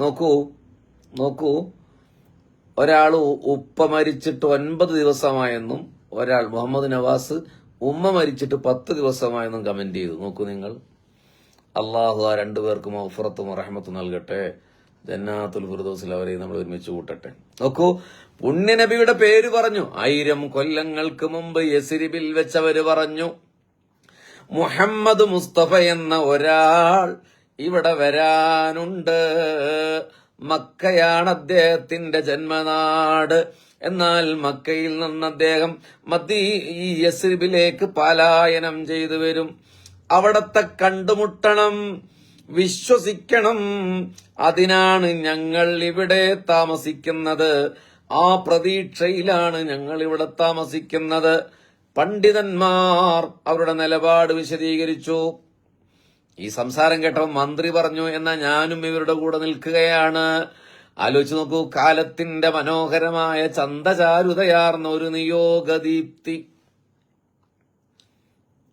നോക്കൂ, ഒരാൾ ഉപ്പ മരിച്ചിട്ട് 9 ദിവസമായെന്നും ഒരാൾ മുഹമ്മദ് നവാസ് ഉമ്മ മരിച്ചിട്ട് 10 ദിവസമായെന്നും കമന്റ് ചെയ്തു. നോക്കൂ നിങ്ങൾ. അള്ളാഹു ആ 2 പേർക്കും മഗ്ഫിറത്തും റഹ്മത്തും നൽകട്ടെ. ജന്നാത്തുൽ ഫിർദൗസിൽ അവരെ നമ്മൾ ഒരുമിച്ച് കൂട്ടട്ടെ. നോക്കൂ, പുണ്യനബിയുടെ പേര് പറഞ്ഞു. 1000 കൊല്ലങ്ങൾക്ക് മുമ്പ് യസ്രിബിൽ വെച്ചവര് പറഞ്ഞു, മുഹമ്മദ് മുസ്തഫ എന്ന ഒരാൾ ഇവിടെ വരാനുണ്ട്. മക്കയാണ് ജന്മനാട്. എന്നാൽ മക്കയിൽ നിന്ന് അദ്ദേഹം ഈ യസ്രിബിലേക്ക് പലായനം ചെയ്തു വരും. അവിടത്തെ കണ്ടുമുട്ടണം, വിശ്വസിക്കണം. അതിനാണ് ഞങ്ങൾ ഇവിടെ താമസിക്കുന്നത്. ആ പ്രതീക്ഷയിലാണ് ഞങ്ങൾ ഇവിടെ താമസിക്കുന്നത്. പണ്ഡിതന്മാർ അവരുടെ നിലപാട് വിശദീകരിച്ചു. ഈ സംസാരം കേട്ടപ്പോൾ മന്ത്രി പറഞ്ഞു, എന്നാ ഞാനും ഇവരുടെ കൂടെ നിൽക്കുകയാണ്. ആലോചിച്ച് നോക്കൂ, കാലത്തിന്റെ മനോഹരമായ ചന്തചാരുതയാർന്ന ഒരു നിയോഗദീപ്തി.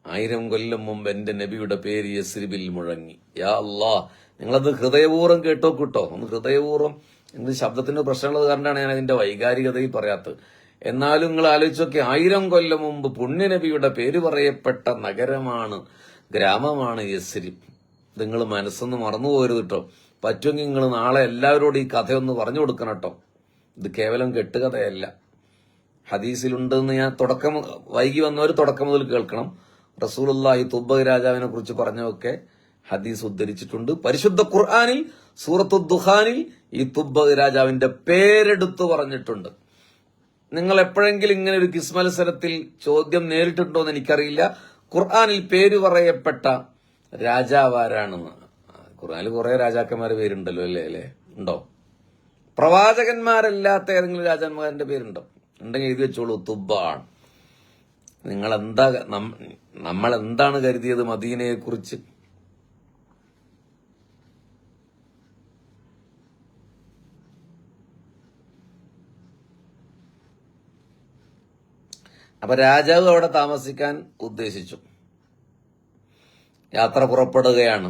1000 കൊല്ലം മുമ്പ് എന്റെ നബിയുടെ പേര് യസ്രിബിൽ മുഴങ്ങി. യാ അല്ലാ, നിങ്ങളത് ഹൃദയപൂർവ്വം കേട്ടോ. ഒന്ന് ഹൃദയപൂർവ്വം. എന്ത് ശബ്ദത്തിന്റെ പ്രശ്നമുള്ളത് കാരണമാണ് ഞാൻ അതിന്റെ വൈകാരികതയിൽ പറയാത്തത്. എന്നാലും നിങ്ങൾ ആലോചിച്ച് നോക്കി, 1000 കൊല്ലം മുമ്പ് പുണ്യനബിയുടെ പേര് പറയപ്പെട്ട നഗരമാണ്, ഗ്രാമമാണ് യസ്രിബ്. നിങ്ങൾ മനസ്സൊന്ന് മറന്നുപോകരുത് കേട്ടോ. പറ്റുമെങ്കിൽ നിങ്ങൾ നാളെ എല്ലാവരോടും ഈ കഥയൊന്ന് പറഞ്ഞു കൊടുക്കണം കേട്ടോ. ഇത് കേവലം കെട്ടുകഥയല്ല, ഹദീസിലുണ്ടെന്ന് ഞാൻ വൈകി വന്നവർ തുടക്കം മുതൽ കേൾക്കണം. റസൂലുള്ളാഹി തുബ്ബ രാജാവിനെ കുറിച്ച് പറഞ്ഞതൊക്കെ ഹദീസ് ഉദ്ധരിച്ചിട്ടുണ്ട്. പരിശുദ്ധ ഖുർആനിൽ സൂറത്തു ദുഖാനിൽ ഈ തുബ്ബ രാജാവിന്റെ പേരെടുത്തു പറഞ്ഞിട്ടുണ്ട്. നിങ്ങൾ എപ്പോഴെങ്കിലും ഇങ്ങനെ ഒരു ക്വിസ് മത്സരത്തിൽ ചോദ്യം നേരിട്ടുണ്ടോ എന്ന് എനിക്കറിയില്ല. ഖുർആനിൽ പേര് പറയപ്പെട്ട രാജാവ് ആരാണെന്ന്. ഖുർആനിൽ കുറെ രാജാക്കന്മാരുടെ പേരുണ്ടല്ലോ, അല്ലേ? ഉണ്ടോ? പ്രവാചകന്മാരല്ലാത്ത ഏതെങ്കിലും രാജാക്കന്മാരുടെ പേരുണ്ടോ? ഉണ്ടെങ്കിൽ എഴുതി വെച്ചോളൂ, തുബ്ബാണ്. നമ്മൾ എന്താണ് കരുതിയത് മദീനയെ കുറിച്ച്? അപ്പൊ രാജാവ് അവിടെ താമസിക്കാൻ ഉദ്ദേശിച്ചു. യാത്ര പുറപ്പെടുകയാണ്.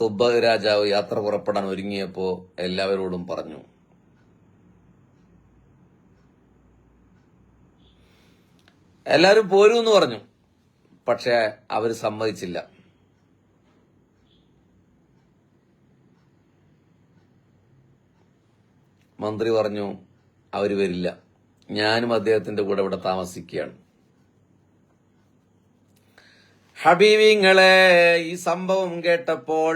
തുബ്ബ രാജാവ് യാത്ര പുറപ്പെടാൻ ഒരുങ്ങിയപ്പോ എല്ലാവരോടും പറഞ്ഞു, എല്ലാവരും പോരൂന്ന് പറഞ്ഞു. പക്ഷെ അവര് സമ്മതിച്ചില്ല. മന്ത്രി പറഞ്ഞു അവര് വരില്ല, ഞാനും അദ്ദേഹത്തിന്റെ കൂടെ ഇവിടെ താമസിക്കുകയാണ്. ഹബീബിങ്ങളെ, ഈ സംഭവം കേട്ടപ്പോൾ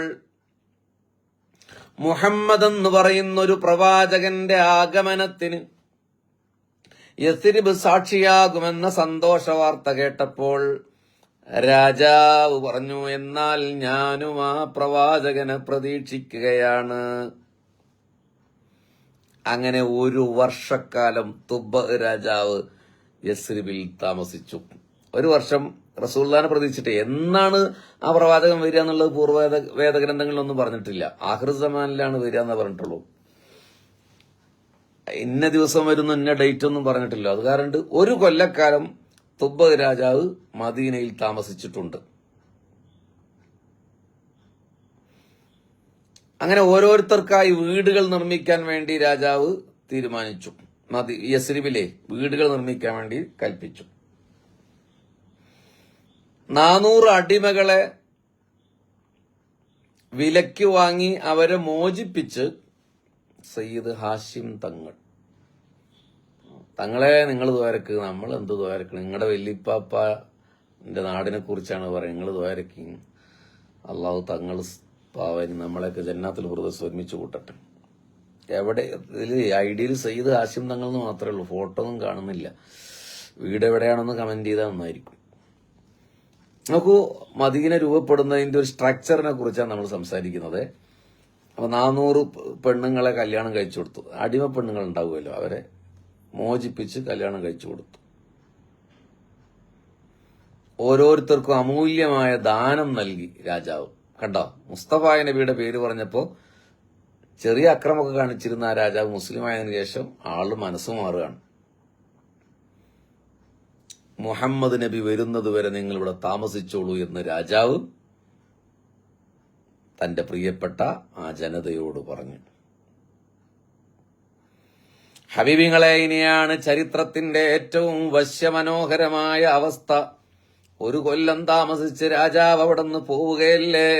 മുഹമ്മദ് എന്ന് പറയുന്ന ഒരു പ്രവാചകന്റെ ആഗമനത്തിന് യസ്രിബ് സാക്ഷിയാകുമെന്ന സന്തോഷ വാർത്ത കേട്ടപ്പോൾ രാജാവ് പറഞ്ഞു, എന്നാൽ ഞാനും ആ പ്രവാചകനെ പ്രതീക്ഷിക്കുകയാണ്. അങ്ങനെ 1 വർഷക്കാലം തുബ്ബ രാജാവ് യസ്രിബിൽ താമസിച്ചു. 1 വർഷം റസൂലുള്ളാഹിനെ പ്രതീക്ഷിച്ചിട്ട്. എന്നാണ് ആ പ്രവാചകൻ വരിക എന്നുള്ളത് പൂർവ്വ വേദഗ്രന്ഥങ്ങളിലൊന്നും പറഞ്ഞിട്ടില്ല. ആഖിർ സമാനിലാണ് വരിക എന്ന് പറഞ്ഞിട്ടുള്ളൂ. ഇന്ന ദിവസം വരുന്ന ഇന്ന ഡേറ്റ് ഒന്നും പറഞ്ഞിട്ടില്ല. അത് കാരണം 1 കൊല്ലക്കാലം തുബ്ബ രാജാവ് മദീനയിൽ താമസിച്ചിട്ടുണ്ട്. അങ്ങനെ ഓരോരുത്തർക്കായി വീടുകൾ നിർമ്മിക്കാൻ വേണ്ടി രാജാവ് തീരുമാനിച്ചു. യസ്രിബിലെ വീടുകൾ നിർമ്മിക്കാൻ വേണ്ടി കൽപ്പിച്ചു. 400 അടിമകളെ വിലയ്ക്ക് വാങ്ങി അവരെ മോചിപ്പിച്ച് സയ്യിദ് ഹാഷിം തങ്ങളെ നിങ്ങൾ ദ്വാരക്ക്, നമ്മൾ എന്ത് ദ്വാരക്ക്, നിങ്ങളുടെ വല്യപ്പാപ്പന്റെ നാടിനെ കുറിച്ചാണ് പറയുന്നത്, നിങ്ങൾ ദ്വാരക്ക്, അള്ളാഹു തങ്ങൾ പാവന് നമ്മളെയൊക്കെ ജന്നാത്തുൽ ഫിർദൗസ് ഒരുമിച്ച് കൂട്ടട്ടെ. എവിടെ ഇതിൽ ഐഡിയയിൽ സയ്യിദ് ഹാഷിം തങ്ങൾ എന്ന് മാത്രമേ ഉള്ളൂ, ഫോട്ടോ ഒന്നും കാണുന്നില്ല. വീട് എവിടെയാണെന്ന് കമന്റ് ചെയ്താൽ നന്നായിരിക്കും. നമുക്ക് മദീന രൂപപ്പെടുന്നതിന്റെ ഒരു സ്ട്രക്ചറിനെ കുറിച്ചാണ് നമ്മൾ സംസാരിക്കുന്നത്. അപ്പൊ 400 പെണ്ണുങ്ങളെ കല്യാണം കഴിച്ചു കൊടുത്തു. അടിമ പെണ്ണുങ്ങൾ ഉണ്ടാവുമല്ലോ, അവരെ മോചിപ്പിച്ച് കല്യാണം കഴിച്ചു കൊടുത്തു. ഓരോരുത്തർക്കും അമൂല്യമായ ദാനം നൽകി രാജാവ്. കണ്ടോ, മുസ്തഫ നബിയുടെ പേര് പറഞ്ഞപ്പോ ചെറിയ അക്രമമൊക്കെ കാണിച്ചിരുന്ന ആ രാജാവ് മുസ്ലിം ആയതിനു ശേഷം ആള് മനസ്സ് മാറുകയാണ്. മുഹമ്മദ് നബി വരുന്നതുവരെ നിങ്ങൾ ഇവിടെ താമസിച്ചോളൂ എന്ന് രാജാവ് തന്റെ പ്രിയപ്പെട്ട ആ ജനതയോട് പറഞ്ഞു. ഹബീബിങ്ങളെ, ഇനിയാണ് ചരിത്രത്തിന്റെ ഏറ്റവും വശ്യമനോഹരമായ അവസ്ഥ. 1 കൊല്ലം താമസിച്ച് രാജാവ് അവിടെ നിന്ന് പോവുകയല്ലേ.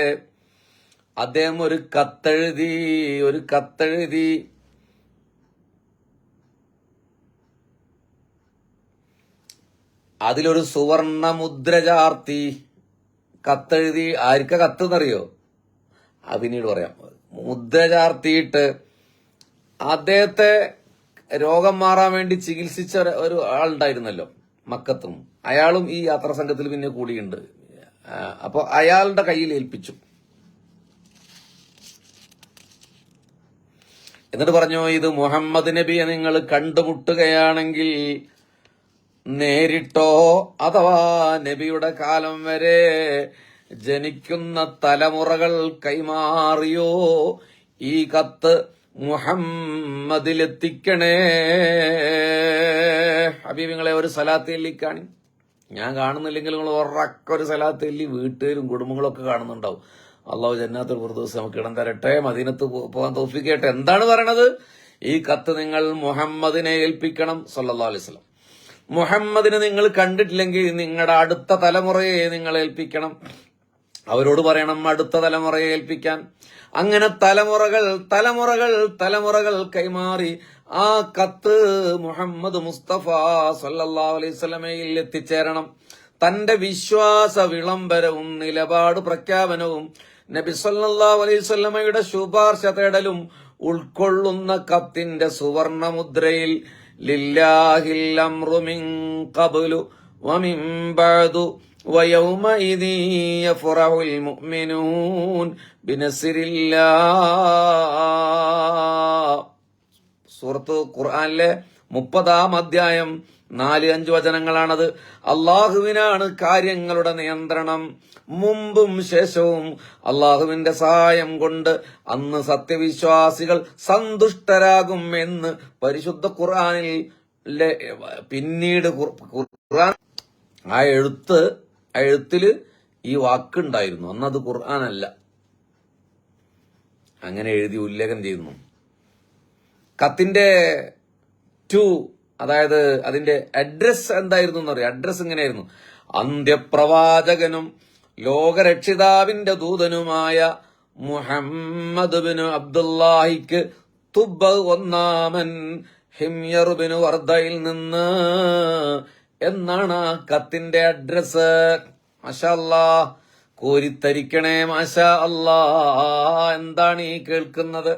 അദ്ദേഹം ഒരു കത്തെഴുതി. അതിലൊരു സുവർണ മുദ്ര ചാർത്തി. കത്തെഴുതി. ആർക്ക കത്തെന്നറിയോ? പിന്നീട് പറയാം. മുദ്ര ചാർത്തിയിട്ട് അദ്ദേഹത്തെ രോഗം മാറാൻ വേണ്ടി ചികിത്സിച്ച ഒരു ആളുണ്ടായിരുന്നല്ലോ മക്കത്തും, അയാളും ഈ യാത്രാ സംഘത്തിൽ പിന്നെ കൂടിയുണ്ട്. അപ്പൊ അയാളുടെ കയ്യിൽ ഏൽപ്പിച്ചു. എന്നിട്ട് പറഞ്ഞു, ഇത് മുഹമ്മദ് നബിയെ നിങ്ങൾ കണ്ടുമുട്ടുകയാണെങ്കിൽ നേരിട്ടോ അഥവാ നബിയുടെ കാലം വരെ ജനിക്കുന്ന തലമുറകൾ കൈമാറിയോ ഈ കത്ത് മുഹമ്മദിലെത്തിക്കണേ. ഹബീബിങ്ങളെ, ഒരു സലാത്ത് എല്ലിക്കാണി. ഞാൻ കാണുന്നില്ലെങ്കിൽ നിങ്ങൾ ഒരു സലാത്ത് എല്ലി വീട്ടുകാരും കുടുംബങ്ങളും ഒക്കെ കാണുന്നുണ്ടാവും. അള്ളാഹു ജന്നാത്തുൽ ഫിർദൗസ് നമുക്ക് ഇടം തരട്ടെ, മദീനത്ത് പോകാൻ തൗഫീഖ് ചെയ്യട്ടെ. എന്താണ് പറയണത്? ഈ കത്ത് നിങ്ങൾ മുഹമ്മദിനെ ഏൽപ്പിക്കണം സല്ലല്ലാഹു അലൈഹി വസല്ലം. മുഹമ്മദിനെ നിങ്ങൾ കണ്ടിട്ടില്ലെങ്കിൽ നിങ്ങളുടെ അടുത്ത തലമുറയെ നിങ്ങൾ ഏൽപ്പിക്കണം. അവരോട് പറയണം അടുത്ത തലമുറയെ ഏൽപ്പിക്കാൻ. അങ്ങനെ തലമുറകൾ കൈമാറി ആ കത്ത് മുഹമ്മദ് മുസ്തഫ സല്ലല്ലാഹു അലൈഹി വസല്ലമയിൽ എത്തിച്ചേരണം. തന്റെ വിശ്വാസ വിളംബരവും നിലപാട് പ്രഖ്യാപനവും നബി സല്ലല്ലാഹു അലൈഹി വസല്ലമയുടെ ശുപാർശ തേടലും ഉൾക്കൊള്ളുന്ന കത്തിന്റെ സുവർണ മുദ്രയിൽ ലില്ലാഹിൽ അംറു മിൻ ഖബ്ലു വമിൻ ബഅദു വയൗമഇദി യഫറഹുൽ മുഅ്മിനൂൻ ബിനസ്രില്ലാഹ്. സൂറത്ത് ഖുർആനിലെ 30-ാം അധ്യായം 4-5 വചനങ്ങളാണത്. അള്ളാഹുവിനാണ് കാര്യങ്ങളുടെ നിയന്ത്രണം. മുമ്പും ശേഷവും അള്ളാഹുവിന്റെ സഹായം കൊണ്ട് അന്ന് സത്യവിശ്വാസികൾ സന്തുഷ്ടരാകും എന്ന് പരിശുദ്ധ ഖുർആനിൽ പിന്നീട് ഖുർആൻ ആ എഴുത്തില് ഈ വാക്കുണ്ടായിരുന്നു. അന്നത് ഖുർആനല്ല. അങ്ങനെ എഴുതി ഉല്ലേഖനം ചെയ്യുന്നു. കത്തിന്റെ അതായത് അതിന്റെ അഡ്രസ് എന്തായിരുന്നു എന്നറിയാം. അഡ്രസ് ഇങ്ങനെയായിരുന്നു: അന്ത്യപ്രവാചകനും ലോകരക്ഷിതാവിന്റെ ദൂതനുമായ മുഹമ്മദ് ബിൻ അബ്ദുല്ലാഹിക്ക് തുബ്ബ ഒന്നാമൻ ഹിംയർ ബിൻ വർദയിൽ നിന്ന് എന്നാണ് ആ കത്തിന്റെ അഡ്രസ്. മാഷാ അല്ലാ, കോരിത്തരിക്കണേ മാഷാ അല്ലാ. എന്താണ് ഈ കേൾക്കുന്നത്?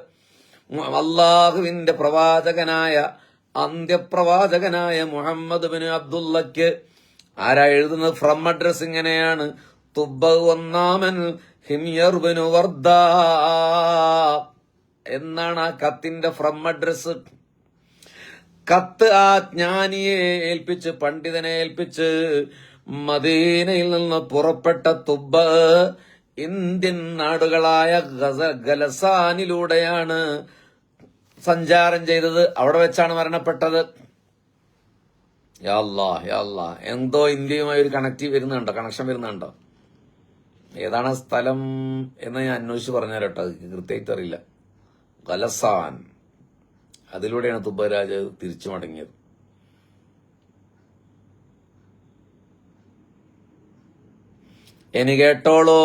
അള്ളാഹുവിന്റെ പ്രവാചകനായ അന്ത്യപ്രവാചകനായ മുഹമ്മദ് ബിൻ അബ്ദുള്ളക്ക് ആരാ എഴുതുന്നത്? ഫ്രം അഡ്രസ് ഇങ്ങനെയാണ്: തുബ്ബ ഒന്നാമൻ ഹിംയർ ബിൻ വർദ എന്നാണ് ആ കത്തിന്റെ ഫ്രം അഡ്രസ്. കത്ത് ആ ജ്ഞാനിയെ ഏൽപ്പിച്ച്, പണ്ഡിതനെ ഏൽപ്പിച്ച് മദീനയിൽ നിന്ന് പുറപ്പെട്ട തുബ്ബ ഇന്ത്യൻ നാടുകളായ ഗലസാനിലൂടെയാണ് സഞ്ചാരം ചെയ്തത്. അവിടെ വെച്ചാണ് മരണപ്പെട്ടത്. യാ അല്ലാഹ്, യാ അല്ലാഹ്, എന്തോ ഇന്ത്യയുമായി ഒരു കണക്ഷൻ വരുന്നുണ്ടോ? ഏതാണ് സ്ഥലം എന്ന് ഞാൻ അന്വേഷിച്ച് പറഞ്ഞുതരട്ടോ, അത് കൃത്യമായിട്ട് അറിയില്ല. ഗലസാൻ, അതിലൂടെയാണ് തുബ്ബരാജ് തിരിച്ചു മടങ്ങിയത്. ഇനി കേട്ടോളൂ,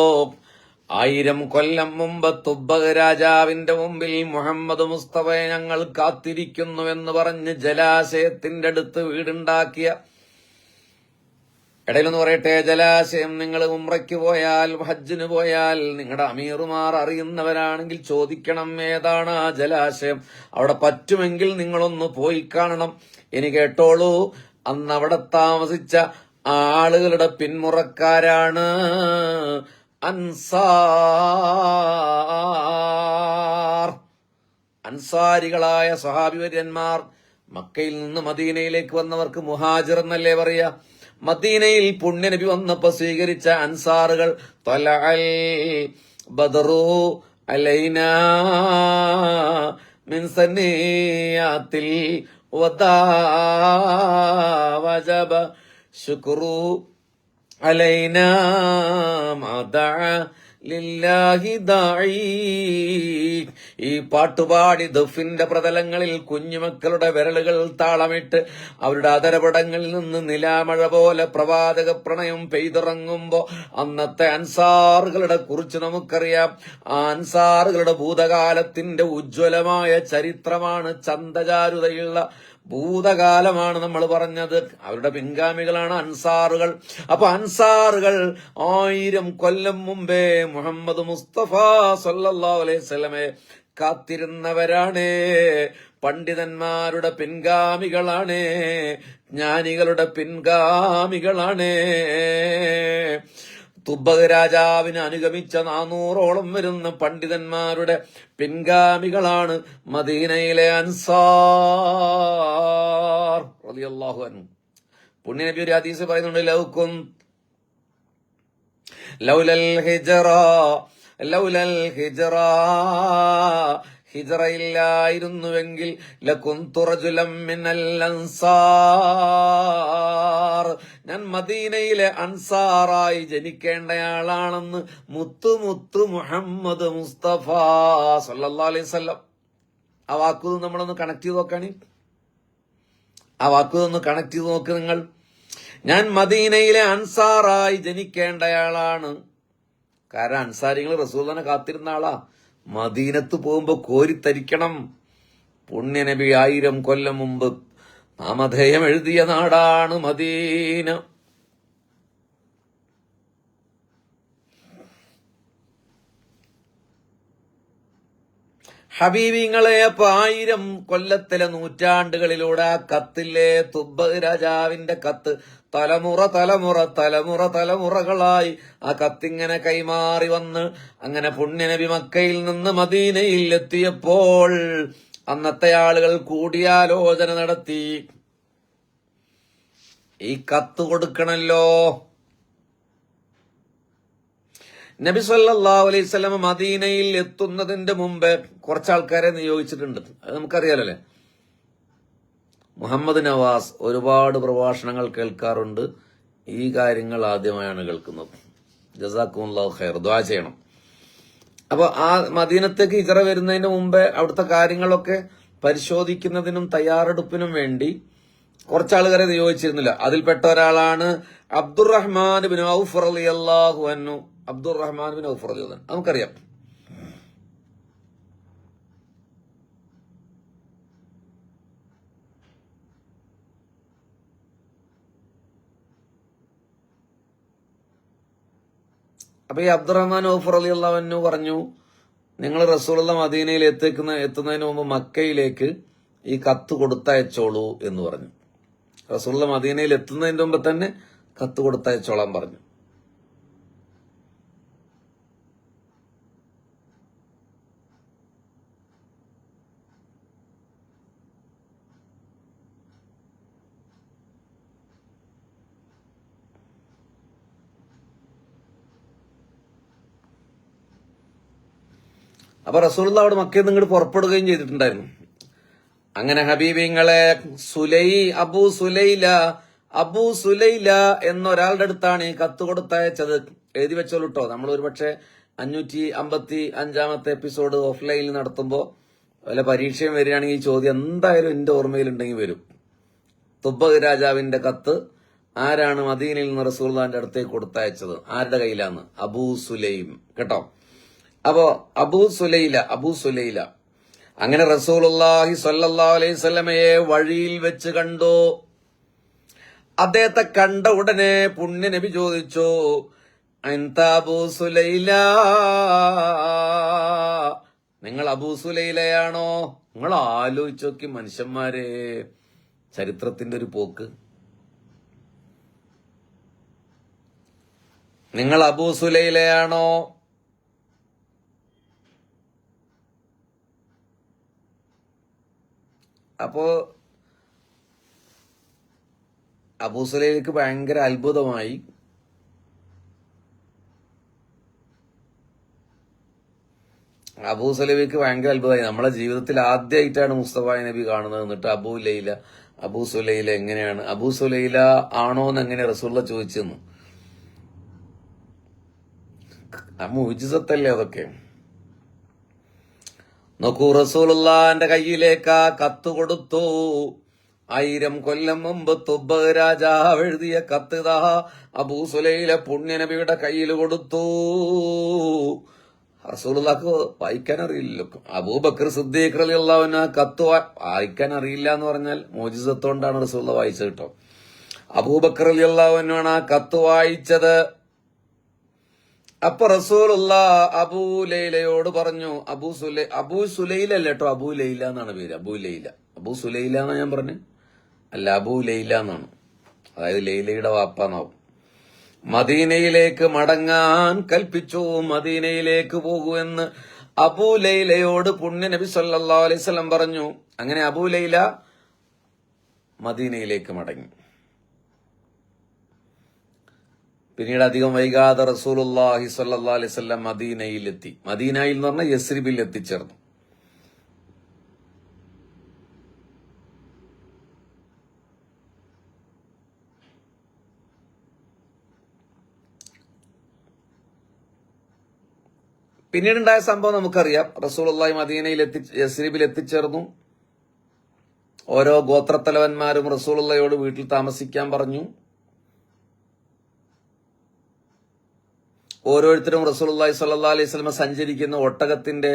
1000 കൊല്ലം മുമ്പ് തുബ്ബ രാജാവിന്റെ മുമ്പിൽ മുഹമ്മദ് മുസ്തഫയെ ഞങ്ങൾ കാത്തിരിക്കുന്നുവെന്ന് പറഞ്ഞ് ജലാശയത്തിന്റെ അടുത്ത് വീടുണ്ടാക്കിയ, ഇടയിലൊന്ന് പറയട്ടെ, ജലാശയം നിങ്ങൾ ഉംറയ്ക്ക് പോയാൽ, ഹജ്ജിന് പോയാൽ, നിങ്ങളുടെ അമീറുമാർ അറിയുന്നവരാണെങ്കിൽ ചോദിക്കണം ഏതാണ് ആ ജലാശയം. അവിടെ പറ്റുമെങ്കിൽ നിങ്ങളൊന്ന് പോയി കാണണം. ഇനി കേട്ടോളൂ, അന്ന് അവിടെ താമസിച്ച ആളുകളുടെ പിന്മുറക്കാരാണ് അൻസാരികളായ സ്വഹാബിവര്യന്മാർ. മക്കയിൽ നിന്ന് മദീനയിലേക്ക് വന്നവർക്ക് മുഹാജിർ എന്നല്ലേ പറയാ. മദീനയിൽ പുണ്യനബി വന്നപ്പോ സ്വീകരിച്ച അൻസാറുകൾ ത്വലഅൽ ബദറു അലൈനാ മിൻ സനിയാത്തിൽ വദാ വജബ ശുക്രു അലൈനാ മാദഅ ലില്ലാഹി ദാഇ. ഈ പാട്ടുപാടി ദഫിന്റെ പ്രതലങ്ങളിൽ കുഞ്ഞുമക്കളുടെ വിരലുകൾ താളമിട്ട് അവരുടെ അതരപടങ്ങളിൽ നിന്ന് നിലാമഴ പോലെ പ്രവാചക പ്രണയം പെയ്തിറങ്ങുമ്പോ അന്നത്തെ അൻസാറുകളുടെ കുറിച്ച് നമുക്കറിയാം. ആ അൻസാറുകളുടെ ഭൂതകാലത്തിന്റെ ഉജ്ജ്വലമായ ചരിത്രമാണ്, ചന്തചാരുതയുള്ള ഭൂതകാലമാണ് നമ്മൾ പറഞ്ഞത്. അവരുടെ പിൻഗാമികളാണ് അൻസാറുകൾ. അപ്പൊ അൻസാറുകൾ 1000 കൊല്ലം മുമ്പേ മുഹമ്മദ് മുസ്തഫ സല്ലല്ലാഹു അലൈഹി വസല്ലമയെ കാത്തിരുന്നവരാണ്. പണ്ഡിതന്മാരുടെ പിൻഗാമികളാണ്, ജ്ഞാനികളുടെ പിൻഗാമികളാണ്. തുബ്ബ രാജാവിനെ അനുഗമിച്ച 400ഓളം വരുന്ന പണ്ഡിതന്മാരുടെ പിൻഗാമികളാണ് മദീനയിലെ അൻസാർ റളിയല്ലാഹു അൻഹു. പുണ്യനബി ഒരു ഹദീസ് പറയുന്നുണ്ട്: ലൗലൽ ഹിജ്റ ഹിജ്റയില്ലായിരുന്നുവെങ്കിൽ ലകുന്തു റജുലൻ മിനൽ അൻസാർ, ഞാൻ മദീനയിലെ അൻസാറായി ജനിക്കേണ്ടയാളാണെന്ന് മുത്തു മുഹമ്മദ് മുസ്തഫ സല്ലല്ലാഹു അലൈഹി വസല്ലം. ആ വാക്കു നമ്മളൊന്ന് കണക്ട് ചെയ്ത് നോക്കാണ്. ആ വാക്കു ഒന്ന് കണക്ട് ചെയ്ത് നോക്ക് നിങ്ങൾ. ഞാൻ മദീനയിലെ അൻസാറായി ജനിക്കേണ്ടയാളാണ്. കാരണം അൻസാരികൾ റസൂലിനെ കാത്തിരുന്ന ആളാ. മദീനത്ത് പോകുമ്പോ കോരിത്തരിക്കണം. പുണ്യനബി 1000 കൊല്ലം മുമ്പ് നാമധേയം എഴുതിയ നാടാണ് മദീന. ഹബീബിങ്ങളെ, അപ്പൊ 1000 കൊല്ലത്തിലെ നൂറ്റാണ്ടുകളിലൂടെ ആ കത്തിലെ തുബ്ബ രാജാവിന്റെ കത്ത് തലമുറകളായി ആ കത്തിങ്ങനെ കൈമാറി വന്ന് അങ്ങനെ പുണ്യനബി മക്കയിൽ നിന്ന് മദീനയിൽ എത്തിയപ്പോൾ അന്നത്തെ ആളുകൾ കൂടിയാലോചന നടത്തി. ഈ കത്ത് കൊടുക്കണല്ലോ. നബി സല്ലല്ലാഹു അലൈഹി വസല്ലം മദീനയിൽ എത്തുന്നതിന്റെ മുമ്പ് കുറച്ചാൾക്കാരെ നിയോഗിച്ചിട്ടുണ്ട്. അത് നമുക്കറിയാലോ. മുഹമ്മദ് നവാസ് ഒരുപാട് പ്രഭാഷണങ്ങൾ കേൾക്കാറുണ്ട്. ഈ കാര്യങ്ങൾ ആദ്യമായാണ് കേൾക്കുന്നത്. ജസാക്കുമുല്ലാഹു ഖൈർ, ദുആ ചെയ്യണം. അപ്പൊ ആ മദീനത്തേക്ക് ഹിജ്റ വരുന്നതിന് മുമ്പേ അവിടുത്തെ കാര്യങ്ങളൊക്കെ പരിശോധിക്കുന്നതിനും തയ്യാറെടുപ്പിനും വേണ്ടി കുറച്ചാളുകാരെ നിയോഗിച്ചിരുന്നില്ല. അതിൽപ്പെട്ട ഒരാളാണ് അബ്ദുറഹ്മാൻ ബിൻ ഔഫ് റളിയല്ലാഹു അൻഹു. നമുക്കറിയാം. അപ്പൊ ഈ അബ്ദുറഹ്മാൻ ഔഫ് റളിയല്ലാഹു അൻഹു പറഞ്ഞു, നിങ്ങൾ റസൂലുള്ള മദീനയിൽ എത്തുന്നതിന് മുമ്പ് മക്കയിലേക്ക് ഈ കത്ത് കൊടുത്തയച്ചോളൂ എന്ന് പറഞ്ഞു. റസൂലുള്ള മദീനയിൽ എത്തുന്നതിന് മുമ്പ് തന്നെ കത്ത് കൊടുത്തയച്ചോളാൻ പറഞ്ഞു. അപ്പൊ റസൂലുള്ള അവിടെ മക്കയിൽ നിന്ന് ഇങ്ങോട്ട് പുറപ്പെടുകയും ചെയ്തിട്ടുണ്ടായിരുന്നു. അങ്ങനെ ഹബീബിങ്ങളെ അബൂ സുലൈല എന്നൊരാളുടെ അടുത്താണ് ഈ കത്ത് കൊടുത്തയച്ചത്. എഴുതി വെച്ചോളൂ കേട്ടോ. നമ്മൾ ഒരുപക്ഷെ 555 എപ്പിസോഡ് ഓഫ്ലൈനിൽ നടത്തുമ്പോൾ വല്ല പരീക്ഷയും വരികയാണെങ്കിൽ ഈ ചോദ്യം എന്തായാലും എന്റെ ഓർമ്മയിലുണ്ടെങ്കിൽ വരും. തുബ്ബ രാജാവിന്റെ കത്ത് ആരാണ് മദീനയിൽ നിന്ന് റസൂലുള്ളാഹിന്റെ അടുത്തേക്ക് കൊടുത്തയച്ചത്, ആരുടെ കയ്യിലാന്ന്? അബൂ സുലൈം കേട്ടോ. അപ്പോ അബൂ സുലൈല അങ്ങനെ റസൂലുള്ളാഹി സ്വല്ലല്ലാഹു അലൈഹി വസല്ലമയെ വഴിയിൽ വെച്ച് കണ്ടു. അദ്ദേഹത്തെ കണ്ട ഉടനെ പുണ്യ നബി ചോദിച്ചു, അൻത അബൂ സുലൈല, നിങ്ങൾ അബൂ സുലൈലയാണോ? നിങ്ങൾ ആലോചിച്ച് നോക്കി മനുഷ്യന്മാരെ, ചരിത്രത്തിന്റെ ഒരു പോക്ക്. നിങ്ങൾ അബൂ സുലൈലയാണോ? അപ്പോ അബൂ സുലൈലക്ക് ഭയങ്കര അത്ഭുതമായി. നമ്മളെ ജീവിതത്തിൽ ആദ്യമായിട്ടാണ് മുസ്തഫ നബി കാണുന്നത്. എന്നിട്ട് അബൂ സുലൈല എങ്ങനെയാണ്? അബൂ സുലൈല ആണോന്ന് എങ്ങനെ റസൂലുള്ള ചോദിച്ചെന്ന്. മുഅ്ജിസത്തല്ലേ അതൊക്കെ. നോക്കൂ, റസൂലുള്ളാന്റെ കയ്യിലേക്ക് ആ കത്ത് കൊടുത്തു. 1000 കൊല്ലം മുമ്പ് തുബ്ബ രാജാവ് എഴുതിയ കത്ത് ദാ അബൂ സുലൈല പുണ്യനബിയുടെ കയ്യിൽ കൊടുത്തു. റസൂലുള്ളാഹ്ക്ക് വായിക്കാൻ അറിയില്ലല്ലോ. അബൂബക്കർ സിദ്ദീഖ് റളിയല്ലാഹു അൻഹു ആ കത്ത് വായിക്കാൻ അറിയില്ല എന്ന് പറഞ്ഞാൽ മോജിസത്തോണ്ടാണ് റസൂലുള്ള വായിച്ചത് കേട്ടോ. അബൂബക്കർ റളിയല്ലാഹു അൻഹു ആണ് ആ കത്ത് വായിച്ചത്. അപ്പൊ റസൂലുള്ള അബൂ ലൈലയോട് പറഞ്ഞു, അബൂ സുലൈല അല്ല കേട്ടോ, അബൂ ലൈല എന്നാണ് പേര്. അബൂ സുലൈല എന്നാ ഞാൻ പറഞ്ഞു, അല്ല അബൂ ലൈല എന്നാണ്. അതായത് ലൈലയുടെ വാപ്പാന്നാവും. മദീനയിലേക്ക് മടങ്ങാൻ കൽപ്പിച്ചു. മദീനയിലേക്ക് പോകൂ എന്ന് അബൂ ലൈലയോട് പുണ്യ നബി സല്ലല്ലാഹു അലൈഹി വസല്ലം പറഞ്ഞു. അങ്ങനെ അബൂ ലൈല മദീനയിലേക്ക് മടങ്ങി. പിന്നീട് അധികം വൈകാതെ റസൂലുള്ളാഹി സ്വല്ലല്ലാഹു അലൈഹി വസല്ലം മദീനയിലെത്തി. മദീനയിൽ എന്ന് പറഞ്ഞാൽ യസ്രിബിൽ എത്തിച്ചേർന്നു. പിന്നീടുണ്ടായ സംഭവം നമുക്കറിയാം. റസൂലുള്ളാഹി യസ്രിബിൽ എത്തിച്ചേർന്നു. ഓരോ ഗോത്രത്തലവന്മാരും റസൂലുള്ളാഹിയോട് വീട്ടിൽ താമസിക്കാൻ പറഞ്ഞു. ഓരോരുത്തരും റസൂലുള്ളാഹി സ്വല്ലല്ലാഹു അലൈഹി വസല്ലം സഞ്ചരിക്കുന്ന ഒട്ടകത്തിന്റെ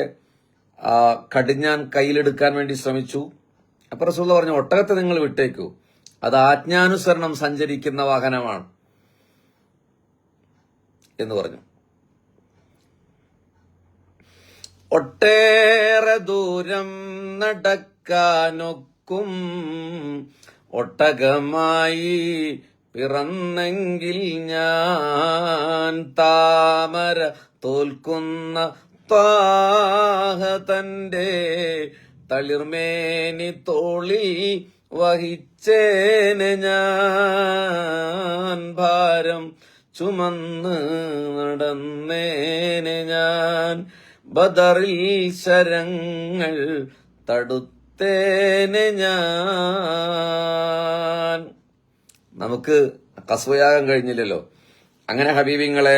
കടിഞ്ഞാൻ കയ്യിലെടുക്കാൻ വേണ്ടി ശ്രമിച്ചു. അപ്പൊ റസൂലുള്ളാഹി പറഞ്ഞു, ഒട്ടകത്തെ നിങ്ങൾ വിട്ടേക്കൂ, അത് ആജ്ഞാനുസരണം സഞ്ചരിക്കുന്ന വാഹനമാണ് എന്ന് പറഞ്ഞു. ഒട്ടേറെ ദൂരം നടക്കാനൊക്കും ഒട്ടകമായി പിറന്നെങ്കിൽ ഞാൻ, താമര തോൽക്കുന്ന ത്വാഹ തന്റെ തളിർമേനി തോളിൽ വഹിച്ചേനെ ഞാൻ, ഭാരം ചുമന്ന് നടന്നേനെ ഞാൻ, ബദറിൽ ശരങ്ങൾ തടുത്തേനെ ഞാൻ. നമുക്ക് കസ്വയാകാൻ കഴിഞ്ഞില്ലല്ലോ. അങ്ങനെ ഹബീബിങ്ങളെ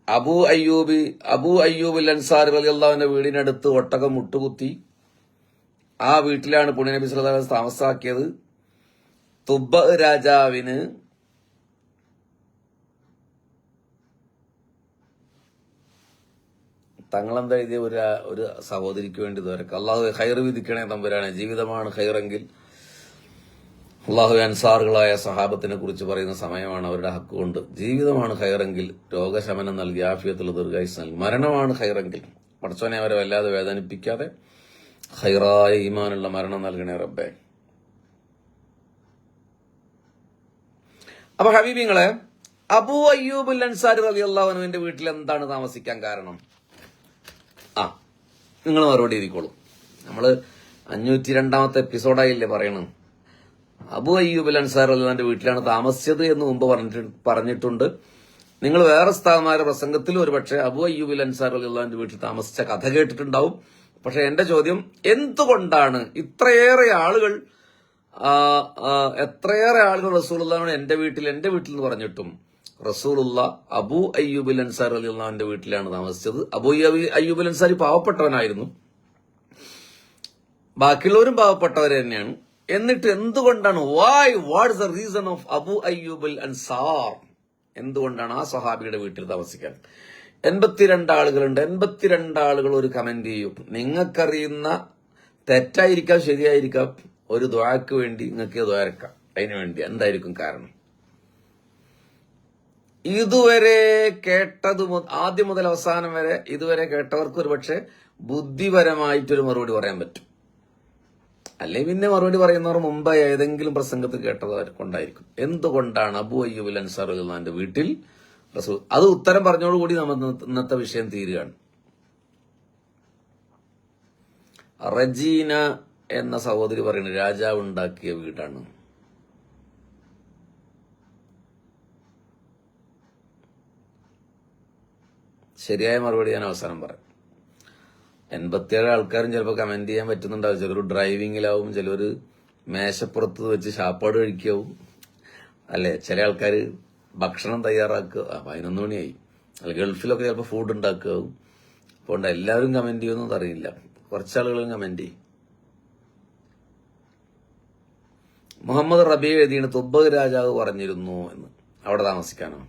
അബൂ അയ്യൂബ് അൻസാരി റളിയല്ലാഹു അൻഹു വീടിനടുത്ത് ഒട്ടകം മുട്ടുകുത്തി. ആ വീട്ടിലാണ് പുണ്യ നബി സല്ലല്ലാഹു അലൈഹി വസല്ലം താമസാക്കിയത്. തുബ്ബ രാജാവിന് തങ്ങളെന്താ എഴുതിയ ഒരു സഹോദരിക്ക് വേണ്ടി ഇതുവരെ അല്ലാഹു ഖൈർ വിധിക്കണേ തമ്പുരാനെ. ജീവിതമാണ് ഖൈറെങ്കിൽ അള്ളാഹു അൻസാറുകളായ സഹാബത്തിനെ കുറിച്ച് പറയുന്ന സമയമാണ്. അവരുടെ ഹക്ക് കൊണ്ട് ജീവിതമാണ് ഹൈറെങ്കിൽ രോഗശമനം നൽകി ആഫിയത്തുള്ള ദീർഘായുസ് നൽകി, മരണമാണ് ഹൈറെങ്കിൽ പടച്ചോനെ അവരെ വല്ലാതെ വേദനിപ്പിക്കാതെ ഹൈറായ ഈമാനുള്ള മരണം നൽകണേ റബ്ബേ. അപ്പൊ ഹബീബിങ്ങളെ, അബൂ അയ്യൂബുൽ അൻസാരി റളിയല്ലാഹു അൻഹുവിന്റെ വീട്ടിൽ എന്താണ് താമസിക്കാൻ കാരണം? നിങ്ങൾ മറുപടി എഴുതിക്കോളൂ. നമ്മള് 502ാമത്തെ എപ്പിസോഡായില്ലേ പറയണം. അബൂ അയ്യൂബുൽ അൻസാരി റളിയല്ലാഹുവിന്റെ വീട്ടിലാണ് താമസിച്ചത് എന്ന് മുമ്പ് പറഞ്ഞിട്ടുണ്ട്. നിങ്ങൾ വേറെ സ്ഥാനമാരുടെ പ്രസംഗത്തിൽ ഒരുപക്ഷെ അബൂ അയ്യൂബുൽ അൻസാരി റളിയല്ലാഹുവിന്റെ വീട്ടിൽ താമസിച്ച കഥ കേട്ടിട്ടുണ്ടാവും. പക്ഷെ എന്റെ ചോദ്യം, എന്തുകൊണ്ടാണ് എത്രയേറെ ആളുകൾ റസൂലുള്ളാഹിനോട് എന്റെ വീട്ടിൽ എന്ന് പറഞ്ഞിട്ടും റസൂലുള്ള അബൂ അയ്യൂബുൽ അൻസാരി റളിയല്ലാഹുവിന്റെ വീട്ടിലാണ് താമസിച്ചത്? അബൂ അയ്യൂബുൽ അൻസാരി പാവപ്പെട്ടവനായിരുന്നു, ബാക്കിയുള്ളവരും പാവപ്പെട്ടവർ തന്നെയാണ്. എന്നിട്ട് എന്തുകൊണ്ടാണ് what is the reason of Abu Ayyubul Ansar? എന്തുകൊണ്ടാണ് ആ സഹാബിയുടെ വീട്ടിൽ താമസിക്കാൻ? 82 ആളുകളുണ്ട്. 82 ആളുകൾ ഒരു കമന്റ് ചെയ്യും. നിങ്ങൾക്കറിയുന്ന തെറ്റായിരിക്കാം ശരിയായിരിക്കാം, ഒരു ദുആക്ക് വേണ്ടി നിങ്ങൾക്ക് ദ്വാരക്കാം. അതിനു വേണ്ടി എന്തായിരിക്കും കാരണം? ഇതുവരെ കേട്ടത് ആദ്യം മുതൽ അവസാനം വരെ ഇതുവരെ കേട്ടവർക്ക് ഒരുപക്ഷെ ബുദ്ധിപരമായിട്ടൊരു മറുപടി പറയാൻ പറ്റും. അല്ലെങ്കിൽ പിന്നെ മറുപടി പറയുന്നവർ മുമ്പ് ഏതെങ്കിലും പ്രസംഗത്തിൽ കേട്ടത് കൊണ്ടായിരിക്കും. എന്തുകൊണ്ടാണ് അബൂ അയ്യൂബുൽ അൻസാരി റളിയല്ലാഹുവിന്റെ വീട്ടിൽ റസൂൽ? അത് ഉത്തരം പറഞ്ഞോടുകൂടി നമ്മൾ ഇന്നത്തെ വിഷയം തീരുകയാണ്. റജീന എന്ന സഹോദരി പറയുന്നത് രാജാവ് ഉണ്ടാക്കിയ വീടാണ്. ശരിയായ മറുപടി ഞാൻ അവസാനം പറയാം. 87 ആൾക്കാരും ചിലപ്പോൾ കമന്റ് ചെയ്യാൻ പറ്റുന്നുണ്ടാവും. ചിലർ ഡ്രൈവിങ്ങിലാവും, ചിലർ മേശപ്പുറത്ത് വെച്ച് ശാപ്പാട് കഴിക്കാവും, അല്ലെ? ചില ആൾക്കാർ ഭക്ഷണം തയ്യാറാക്കുക. 11 മണിയായി. അല്ല, ഗൾഫിലൊക്കെ ചിലപ്പോൾ ഫുഡ് ഉണ്ടാക്കുകയാവും. അപ്പോൾ എല്ലാവരും കമന്റ് ചെയ്യുമെന്നത് അറിയില്ല. കുറച്ചാളുകളും കമന്റ് ചെയ്യും. മുഹമ്മദ് റബീ എഴുതിയാണ് തുബ്ബ രാജാവ് പറഞ്ഞിരുന്നു എന്ന്. അവിടെ താമസിക്കാനോ?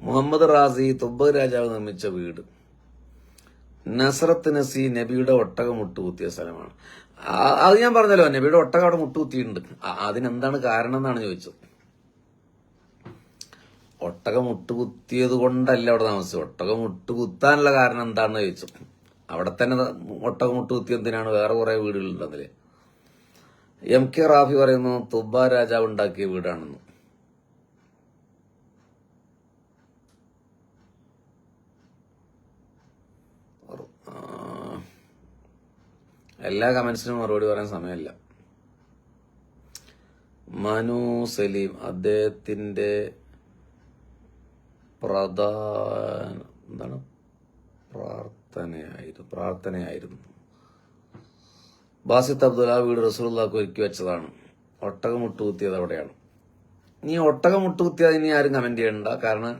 മുഹമ്മദ് റാസി തുബ്ബ രാജാവ് നിർമ്മിച്ച വീട് നസ്രത്ത് നസി നബിയുടെ ഒട്ടകം മുട്ടുകുത്തിയ സ്ഥലമാണ്. അത് ഞാൻ പറഞ്ഞല്ലോ, നബിയുടെ ഒട്ടകം അവിടെ മുട്ടുകുത്തിയിട്ടുണ്ട്. അതിനെന്താണ് കാരണം എന്നാണ് ചോദിച്ചത്. ഒട്ടകം മുട്ടുകുത്തിയത് കൊണ്ടല്ല അവിടെ താമസിച്ചത്. ഒട്ടകം മുട്ടുകുത്താനുള്ള കാരണം എന്താണെന്ന് ചോദിച്ചു. അവിടെ തന്നെ ഒട്ടകം മുട്ടുകുത്തി എന്തിനാണ്? വേറെ കുറെ വീടുകളുണ്ടെന്നില്ലേ? എം കെ റാഫി പറയുന്നു തുബ്ബ രാജാവ് ഉണ്ടാക്കിയ വീടാണെന്ന്. എല്ലാ കമന്റ്സിനും മറുപടി പറയാൻ സമയമില്ല. മനു സലീം അദ്ദേഹത്തിന്റെ പ്രാർത്ഥനയായിരുന്നു. ബാസിത്ത് അബ്ദുല്ല വീട് റസൂലുള്ളാഹിക്ക് ഒരുക്കി വെച്ചതാണ്. ഒട്ടകം മുട്ടുകുത്തിയത് അവിടെയാണ്. ഇനി ഒട്ടകം മുട്ടുകുത്തിയത് ഇനി ആരും കമന്റ് ചെയ്യണ്ട. കാരണം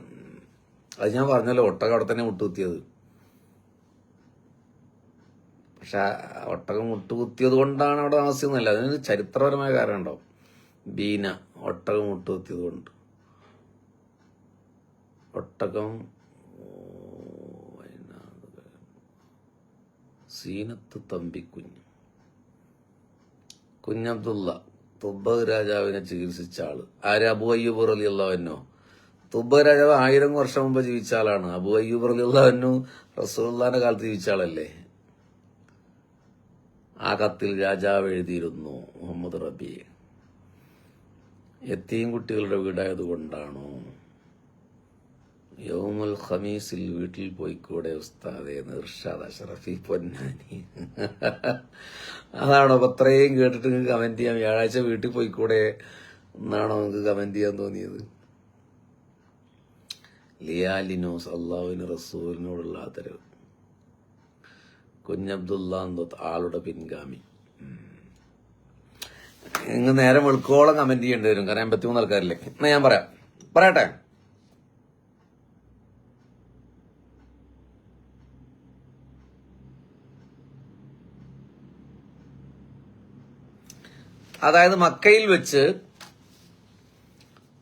അത് ഞാൻ പറഞ്ഞല്ലോ, ഒട്ടകം അവിടെ തന്നെ മുട്ടുകുത്തിയത്. പക്ഷെ ഒട്ടകം മുട്ടുകുത്തിയത് കൊണ്ടാണ് അവിടെ താമസിക്കുന്നതല്ല, അതിന് ചരിത്രപരമായ കാരണം ഉണ്ടാവും. ബീന ഒട്ടകം മുട്ടുകുത്തിയത് കൊണ്ട്. ഒട്ടകം സീനത്ത് തമ്പിക്കുഞ്ഞ് കുഞ്ഞബ്ദുള്ള തുബ്ബ രാജാവിനെ ചികിത്സിച്ച ആള് ആര്? അബൂ അയ്യൂബ് റളിയല്ലാഹു അൻഹു. തുബ്ബ രാജാവ് 1000 വർഷം മുമ്പ് ജീവിച്ച ആളാണ്. അബൂ അയ്യൂബ് റളിയല്ലാഹു അൻഹു റസൂലുള്ളാഹിന്റെ കാലത്ത് ജീവിച്ച ആളല്ലേ? ആ കത്തിൽ രാജാവ് എഴുതിയിരുന്നു മുഹമ്മദ് റബി യത്തീം കുട്ടികളുടെ വീടായതുകൊണ്ടാണോ? യൗമുൽ ഖമീസിൽ വീട്ടിൽ പോയിക്കൂടെ ഉസ്താദെ? ഇർഷാദ് അഷ്റഫി പൊന്നാനി. അതാണോ അത്രയും കേട്ടിട്ട് നിങ്ങൾക്ക് കമന്റ് ചെയ്യാം? വ്യാഴാഴ്ച വീട്ടിൽ പോയിക്കൂടെ എന്നാണോ നിങ്ങൾക്ക് കമന്റ് ചെയ്യാൻ തോന്നിയത്? ലിയാലിനോസ് അള്ളാഹുവിന് റസൂലിനോടുള്ള ആദരവ്. കുഞ്ഞബ്ദുള്ള ആളുടെ പിൻഗാമി. നിങ്ങൾ നേരം വെളുക്കോളം കമന്റ് ചെയ്യേണ്ടി വരും. കാരണം 83 ആൾക്കാരില്ലേ. എന്നാ ഞാൻ പറയട്ടെ. അതായത് മക്കയിൽ വെച്ച്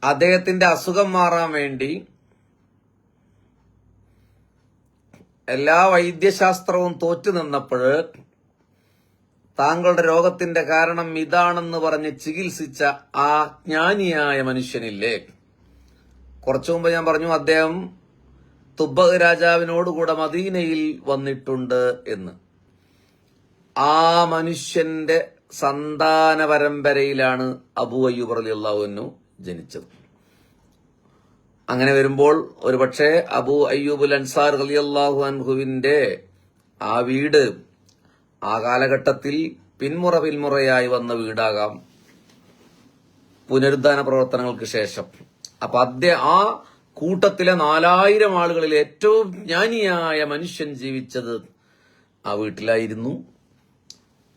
അദ്ദേഹത്തിന്റെ അസുഖം മാറാൻ വേണ്ടി എല്ലാ വൈദ്യശാസ്ത്രവും തോറ്റു നിന്നപ്പോൾ താങ്കളുടെ രോഗത്തിന്റെ കാരണം ഇതാണെന്ന് പറഞ്ഞ് ചികിത്സിച്ച ആ ജ്ഞാനിയായ മനുഷ്യനില്ലേ? കുറച്ചു മുമ്പ് ഞാൻ പറഞ്ഞു അദ്ദേഹം തുബ്ബഹ് രാജാവിനോടുകൂടെ മദീനയിൽ വന്നിട്ടുണ്ട് എന്ന്. ആ മനുഷ്യന്റെ സന്താന പരമ്പരയിലാണ് അബൂ അയ്യൂബ് റളിയല്ലാഹു അൻഹു ജനിച്ചത്. അങ്ങനെ വരുമ്പോൾ ഒരുപക്ഷെ അബൂ അയ്യൂബുൽ അൻസാർ റളിയല്ലാഹു അൻഹുവിന്റെ ആ വീട് ആ കാലഘട്ടത്തിൽ പിന്മുറയായി വന്ന വീടാകാം, പുനരുദ്ധാന പ്രവർത്തനങ്ങൾക്ക് ശേഷം. അപ്പൊ ആ കൂട്ടത്തിലെ 4000 ആളുകളിൽ ഏറ്റവും ജ്ഞാനിയായ മനുഷ്യൻ ജീവിച്ചത് ആ വീട്ടിലായിരുന്നു.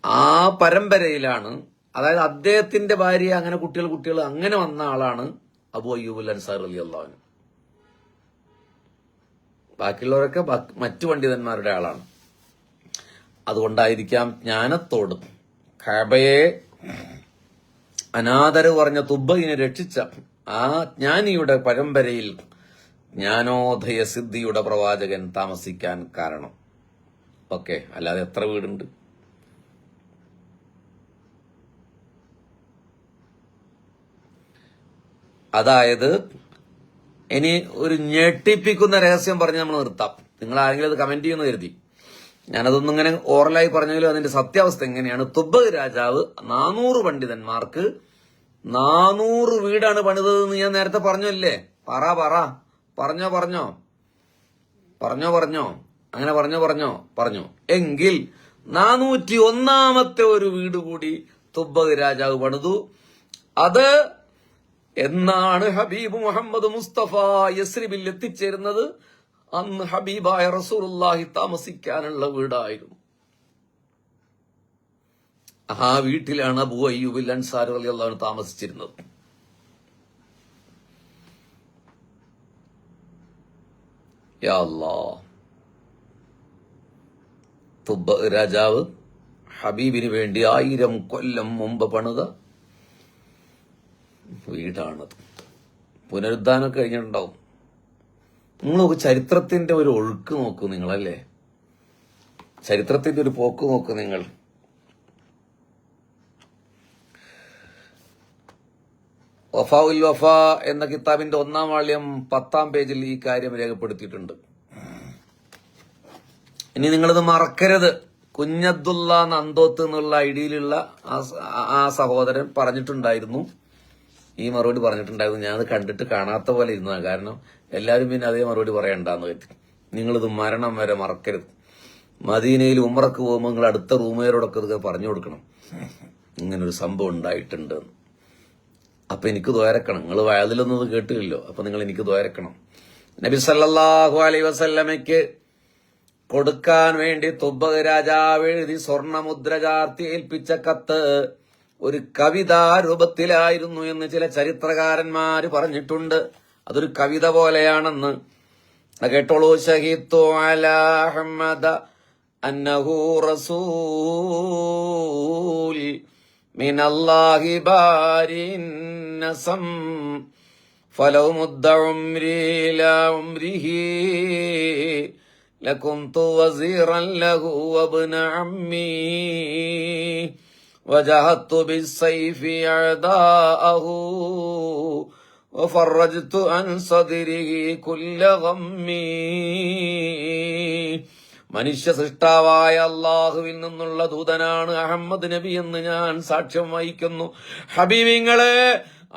ആ പരമ്പരയിലാണ്, അതായത് അദ്ദേഹത്തിന്റെ ഭാര്യ, അങ്ങനെ കുട്ടികൾ അങ്ങനെ വന്ന ആളാണ് അബൂ അയ്യൂബുൽ അൻസാർ റളിയല്ലാഹു അൻഹു. ബാക്കിയുള്ളവരൊക്കെ മറ്റു പണ്ഡിതന്മാരുടെ ആളാണ്. അതുകൊണ്ടായിരിക്കാം ജ്ഞാനത്തോട് കഅബയെ അനാദരവ് പറഞ്ഞ തുബ്ബയിനെ രക്ഷിച്ച ആ ജ്ഞാനിയുടെ പരമ്പരയിൽ ജ്ഞാനോദയ സിദ്ധിയുടെ പ്രവാചകൻ താമസിക്കാൻ കാരണം. ഓക്കെ, അല്ലാതെ എത്ര വീടുണ്ട്? അതായത് ഇനി ഒരു ഞെട്ടിപ്പിക്കുന്ന രഹസ്യം പറഞ്ഞ് നമ്മൾ നിർത്താം. നിങ്ങൾ ആരെങ്കിലും അത് കമന്റ് ചെയ്യുമെന്ന് കരുതി. ഞാനതൊന്നും ഇങ്ങനെ ഓറലായി പറഞ്ഞെങ്കിലും അതിന്റെ സത്യാവസ്ഥ എങ്ങനെയാണ്? തുബ്ബഹ് രാജാവ് 400 പണ്ഡിതന്മാർക്ക് 400 വീടാണ് പണിതതെന്ന് ഞാൻ നേരത്തെ പറഞ്ഞല്ലേ? പറഞ്ഞോ അങ്ങനെ പറഞ്ഞു എങ്കിൽ 401ാമത്തെ ഒരു വീട് കൂടി തുബ്ബഹ് രാജാവ് പണിതു. അത് എന്നാണ് ഹബീബ് മുഹമ്മദ് മുസ്തഫ യസ്രിബിൽ എത്തിച്ചേരുന്നത്? അന്ന് ഹബീബായ റസൂലുള്ളാഹി താമസിക്കാനുള്ള വീടായിരുന്നു. ആ വീട്ടിലാണ് അബൂ അയ്യൂബുൽ അൻസാരി റളിയല്ലാഹു അൻഹു താമസിച്ചിരുന്നത്. യാ അല്ലാഹ്, തുബ്ബഹ് രാജാവ് ഹബീബിന് വേണ്ടി 1000 കൊല്ലം മുമ്പ് പണിത വീടാണത്. പുനരുദ്ധാനം കഴിഞ്ഞിട്ടുണ്ടാവും. നിങ്ങൾ നോക്ക്, ചരിത്രത്തിന്റെ ഒരു ഒഴുക്ക് നോക്കൂ നിങ്ങളല്ലേ, ചരിത്രത്തിന്റെ ഒരു പോക്ക് നോക്കൂ നിങ്ങൾ. വഫാ ഉൽ വഫാ എന്ന കിതാബിന്റെ 1-ാം വാള്യം 10-ാം പേജിൽ ഈ കാര്യം രേഖപ്പെടുത്തിയിട്ടുണ്ട്. ഇനി നിങ്ങളിത് മറക്കരുത്. കുഞ്ഞബ്ദുള്ള അന്തോത്ത് എന്നുള്ള ഐഡിയിലുള്ള ആ സഹോദരൻ പറഞ്ഞിട്ടുണ്ടായിരുന്നു, ഈ മറുപടി പറഞ്ഞിട്ടുണ്ടായിരുന്നു. ഞാനത് കണ്ടിട്ട് കാണാത്ത പോലെ ഇരുന്നതാണ്. കാരണം എല്ലാവരും പിന്നെ അതേ മറുപടി പറയണ്ടെന്ന് കരുതി. നിങ്ങളിത് മരണം വരെ മറക്കരുത്. മദീനയിൽ ഉംറക്ക് പോകുമ്പോൾ നിങ്ങൾ അടുത്ത റൂമുകാരോടൊക്കെ ഇത് പറഞ്ഞു കൊടുക്കണം, ഇങ്ങനൊരു സംഭവം ഉണ്ടായിട്ടുണ്ട്. അപ്പൊ എനിക്ക് ദ്വാരക്കണം. നിങ്ങൾ വയതിലൊന്നും കേട്ടില്ലല്ലോ, അപ്പൊ നിങ്ങൾ എനിക്ക് ദ്വാരക്കണം. നബി സല്ലല്ലാഹു അലൈഹി വസല്ലമയ്ക്ക് കൊടുക്കാൻ വേണ്ടി തുബ്ബഹ് രാജാവ് എഴുതി സ്വർണ്ണമുദ്ര ചാർത്തി ഏൽപ്പിച്ച കത്ത് ഒരു കവിതാ രൂപത്തിലായിരുന്നു എന്ന് ചില ചരിത്രകാരന്മാര് പറഞ്ഞിട്ടുണ്ട്. അതൊരു കവിത പോലെയാണെന്ന്. കേട്ടോളൂ. ഷഹീദു അലാ അഹ്മദ അന്നഹു റസൂൽ മിനല്ലാഹി ബാരിൻ നസം ഫലൗ മുദ്ദ ഉംരി ലാ ഉംരിഹി ലകുന്തു വസീറൻ ലഹു വബ്ന അമ്മി وجاهدت بالسيف أعداءه وفرجت عن صدره كل غمي. മനുഷ്യ സൃഷ്ടാവായ അള്ളാഹുവിൽ നിന്നുള്ള ദൂതനാണ് അഹമ്മദ് നബി എന്ന് ഞാൻ സാക്ഷ്യം വഹിക്കുന്നു. ഹബീബിങ്ങളെ,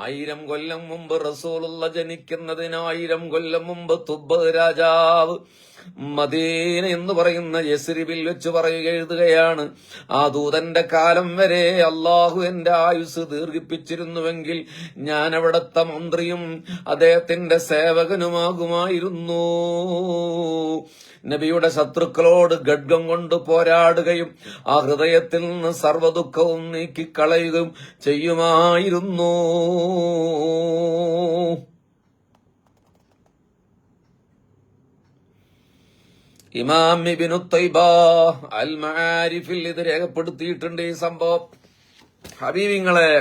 1000 കൊല്ലം മുമ്പ് റസൂലുള്ള ജനിക്കുന്നതിന് 1000 കൊല്ലം മുമ്പ് തുബ്ബഹ് രാജാവ് മദീന എന്ന് പറയുന്ന യസ്രിബിൽ വെച്ച് എഴുതുകയാണ്, ആ ദൂതന്റെ കാലം വരെ അള്ളാഹു എന്റെ ആയുസ് ദീർഘിപ്പിച്ചിരുന്നുവെങ്കിൽ ഞാൻ അവിടുത്തെ മന്ത്രിയും അദ്ദേഹത്തിന്റെ സേവകനുമാകുമായിരുന്നു. നബിയുടെ ശത്രുക്കളോട് ഖഡ്ഗം കൊണ്ട് പോരാടുകയും ആ ഹൃദയത്തിൽ നിന്ന് സർവ്വദുഃഖവും നീക്കിക്കളയുകയും ചെയ്യുമായിരുന്നു. ഇമാം ഇബ്നു തൈബ അൽ മആരിഫിൽ ഇത് രേഖപ്പെടുത്തിയിട്ടുണ്ട് ഈ സംഭവം. ഹബീബിങ്ങളെ,